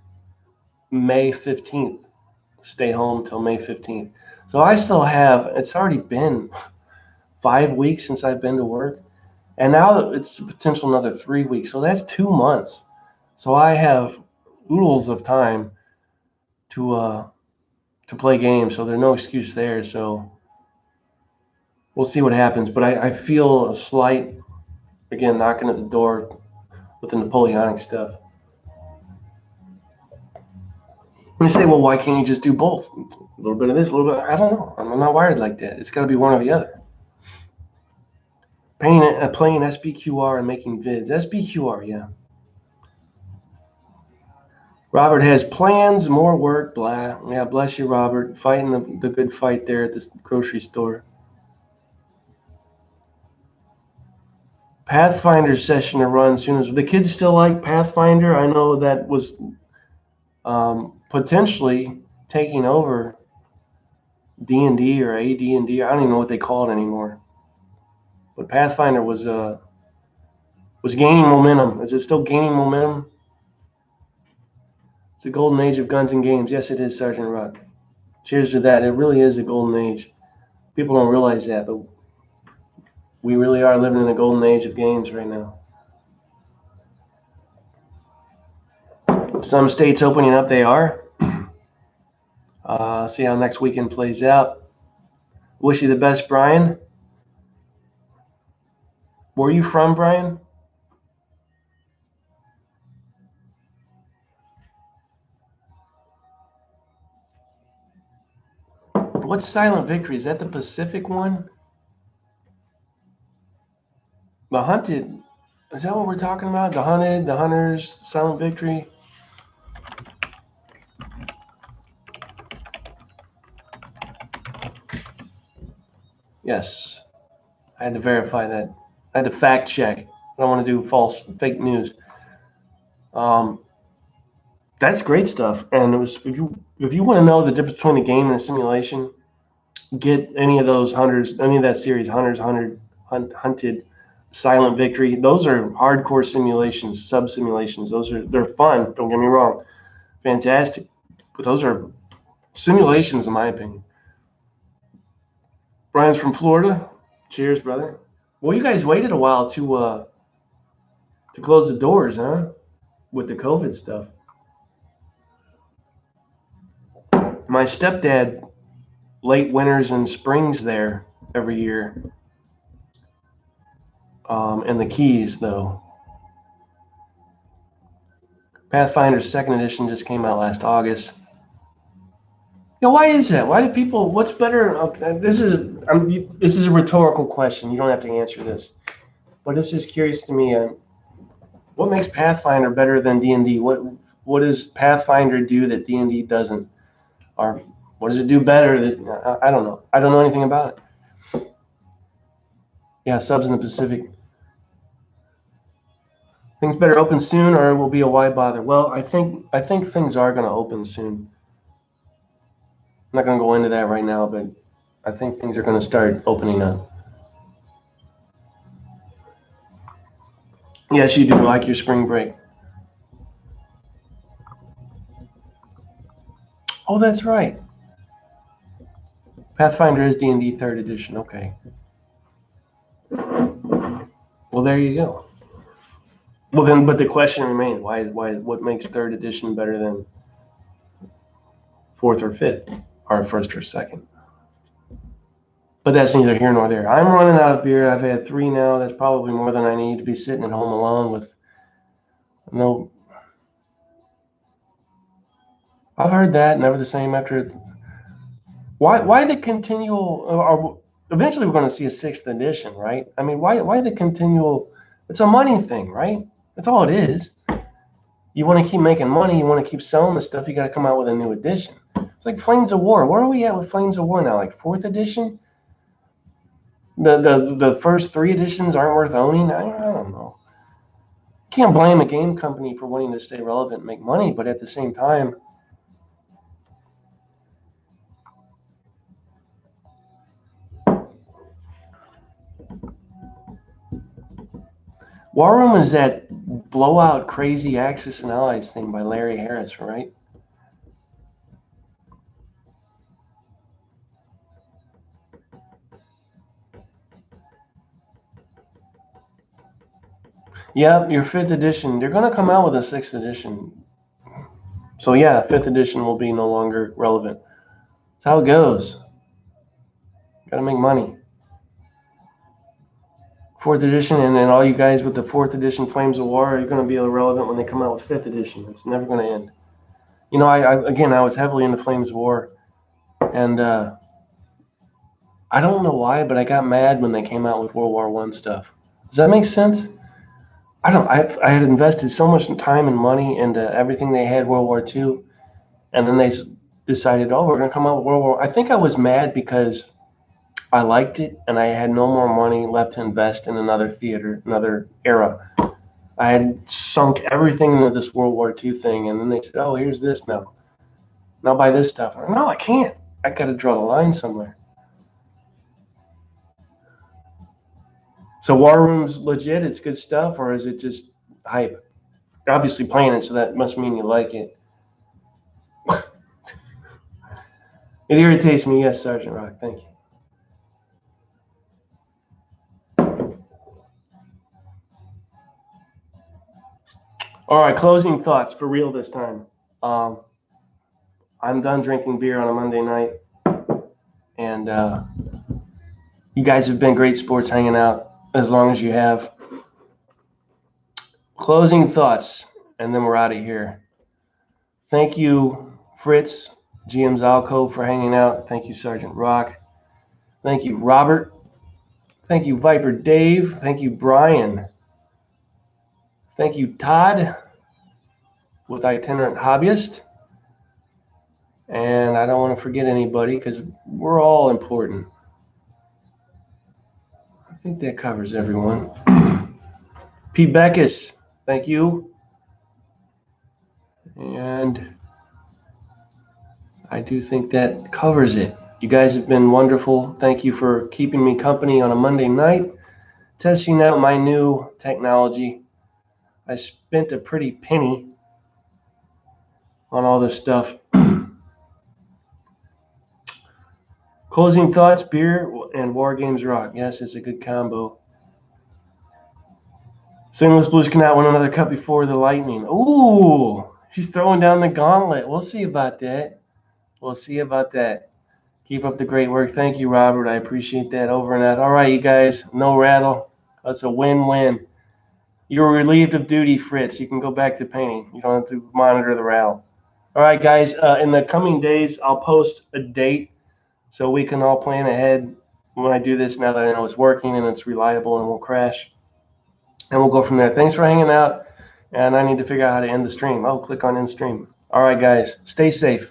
May 15th. Stay home till May 15th. So I still have, it's already been 5 weeks since I've been to work. And now it's a potential another 3 weeks. So that's 2 months. So I have oodles of time to play games. So there's no excuse there. So we'll see what happens. But I feel a slight, again, knocking at the door with the Napoleonic stuff. You say, well, why can't you just do both? A little bit of this, a little bit. I don't know. I'm not wired like that. It's got to be one or the other. Playing SBQR and making vids. SBQR, yeah. Robert has plans, more work, blah. Yeah, bless you, Robert. Fighting the good fight there at the grocery store. Pathfinder session to run soon as the kids still like Pathfinder. I know that was potentially taking over D&D or AD&D. I don't even know what they call it anymore. But Pathfinder was gaining momentum. Is it still gaining momentum? It's the golden age of guns and games. Yes, it is, Sergeant Rock. Cheers to that. It really is a golden age. People don't realize that, but we really are living in a golden age of games right now. Some states opening up, they are. See how next weekend plays out. Wish you the best, Brian. Where are you from, Brian? What's Silent Victory? Is that the Pacific one? The Hunted. Is that what we're talking about? The Hunted, the Hunters, Silent Victory? Yes. I had to verify that. I had to fact check. I don't want to do fake news. That's great stuff. And it was if you want to know the difference between a game and a simulation, get any of those hunters, any of that series, hunted, silent victory. Those are hardcore simulations, sub simulations. They're fun. Don't get me wrong, fantastic, but those are simulations, in my opinion. Brian's from Florida. Cheers, brother. Well, you guys waited a while to close the doors, huh? With the COVID stuff. My stepdad late winters and springs there every year. And the Keys, though. Pathfinder 2nd edition just came out last August. You know, why is that? Why do people? What's better? Okay, this is a rhetorical question. You don't have to answer this, but it's just curious to me. What makes Pathfinder better than D&D? What does Pathfinder do that D&D doesn't? Or what does it do better? That I don't know. I don't know anything about it. Yeah, subs in the Pacific. Things better open soon, or it will be a why bother. Well, I think things are going to open soon. I'm not going to go into that right now, but I think things are going to start opening up. Yes, you do like your spring break. Oh, that's right. Pathfinder is D&D 3rd edition. Okay. Well, there you go. Well, then, but the question remains: why? What makes 3rd edition better than 4th or 5th, or 1st or 2nd? But that's neither here nor there. I'm running out of beer. I've had 3 now. That's probably more than I need to be sitting at home alone with no. I've heard that. Never the same after it. Why the continual? Or eventually, we're going to see a 6th edition, right? I mean, why the continual? It's a money thing, right? That's all it is. You want to keep making money. You want to keep selling the stuff. You got to come out with a new edition. It's like Flames of War. Where are we at with Flames of War now? Like 4th edition? The first 3 editions aren't worth owning? I don't know. Can't blame a game company for wanting to stay relevant and make money, but at the same time, War Room is that blowout crazy Axis and Allies thing by Larry Harris, right? Yeah, your 5th edition. They're going to come out with a 6th edition. So yeah, 5th edition will be no longer relevant. That's how it goes. Got to make money. 4th edition, and then all you guys with the 4th edition Flames of War are going to be irrelevant when they come out with 5th edition. It's never going to end. You know, I was heavily into Flames of War, and I don't know why, but I got mad when they came out with World War I stuff. Does that make sense? I had invested so much time and money into everything they had World War II, and then they decided, oh, we're going to come out with World War. I think I was mad because I liked it, and I had no more money left to invest in another theater, another era. I had sunk everything into this World War II thing, and then they said, oh, here's this now. Now buy this stuff. No, I can't. I got to draw the line somewhere. So War Room's legit? It's good stuff, or is it just hype? You're obviously playing it, so that must mean you like it. It irritates me, yes, Sergeant Rock. Thank you. All right, closing thoughts for real this time. I'm done drinking beer on a Monday night, and you guys have been great sports hanging out as long as you have. Closing thoughts, and then we're out of here. Thank you, Fritz, GM Zalco, for hanging out. Thank you, Sergeant Rock. Thank you, Robert. Thank you, Viper Dave. Thank you, Brian. Thank you, Todd, with Itinerant Hobbyist. And I don't want to forget anybody because we're all important. I think that covers everyone. Pete Beckus, thank you. And I do think that covers it. You guys have been wonderful. Thank you for keeping me company on a Monday night, testing out my new technology. I spent a pretty penny on all this stuff. Closing thoughts, beer and war games rock. Yes, it's a good combo. St. Louis Blues cannot win another cup before the Lightning. Ooh, he's throwing down the gauntlet. We'll see about that. We'll see about that. Keep up the great work. Thank you, Robert. I appreciate that. Over and out. All right, you guys. No rattle. That's a win-win. You were relieved of duty, Fritz. You can go back to painting. You don't have to monitor the rattle. All right, guys. In the coming days, I'll post a date so we can all plan ahead when I do this now that I know it's working and it's reliable and won't crash. And we'll go from there. Thanks for hanging out. And I need to figure out how to end the stream. Oh, click on end stream. All right, guys. Stay safe.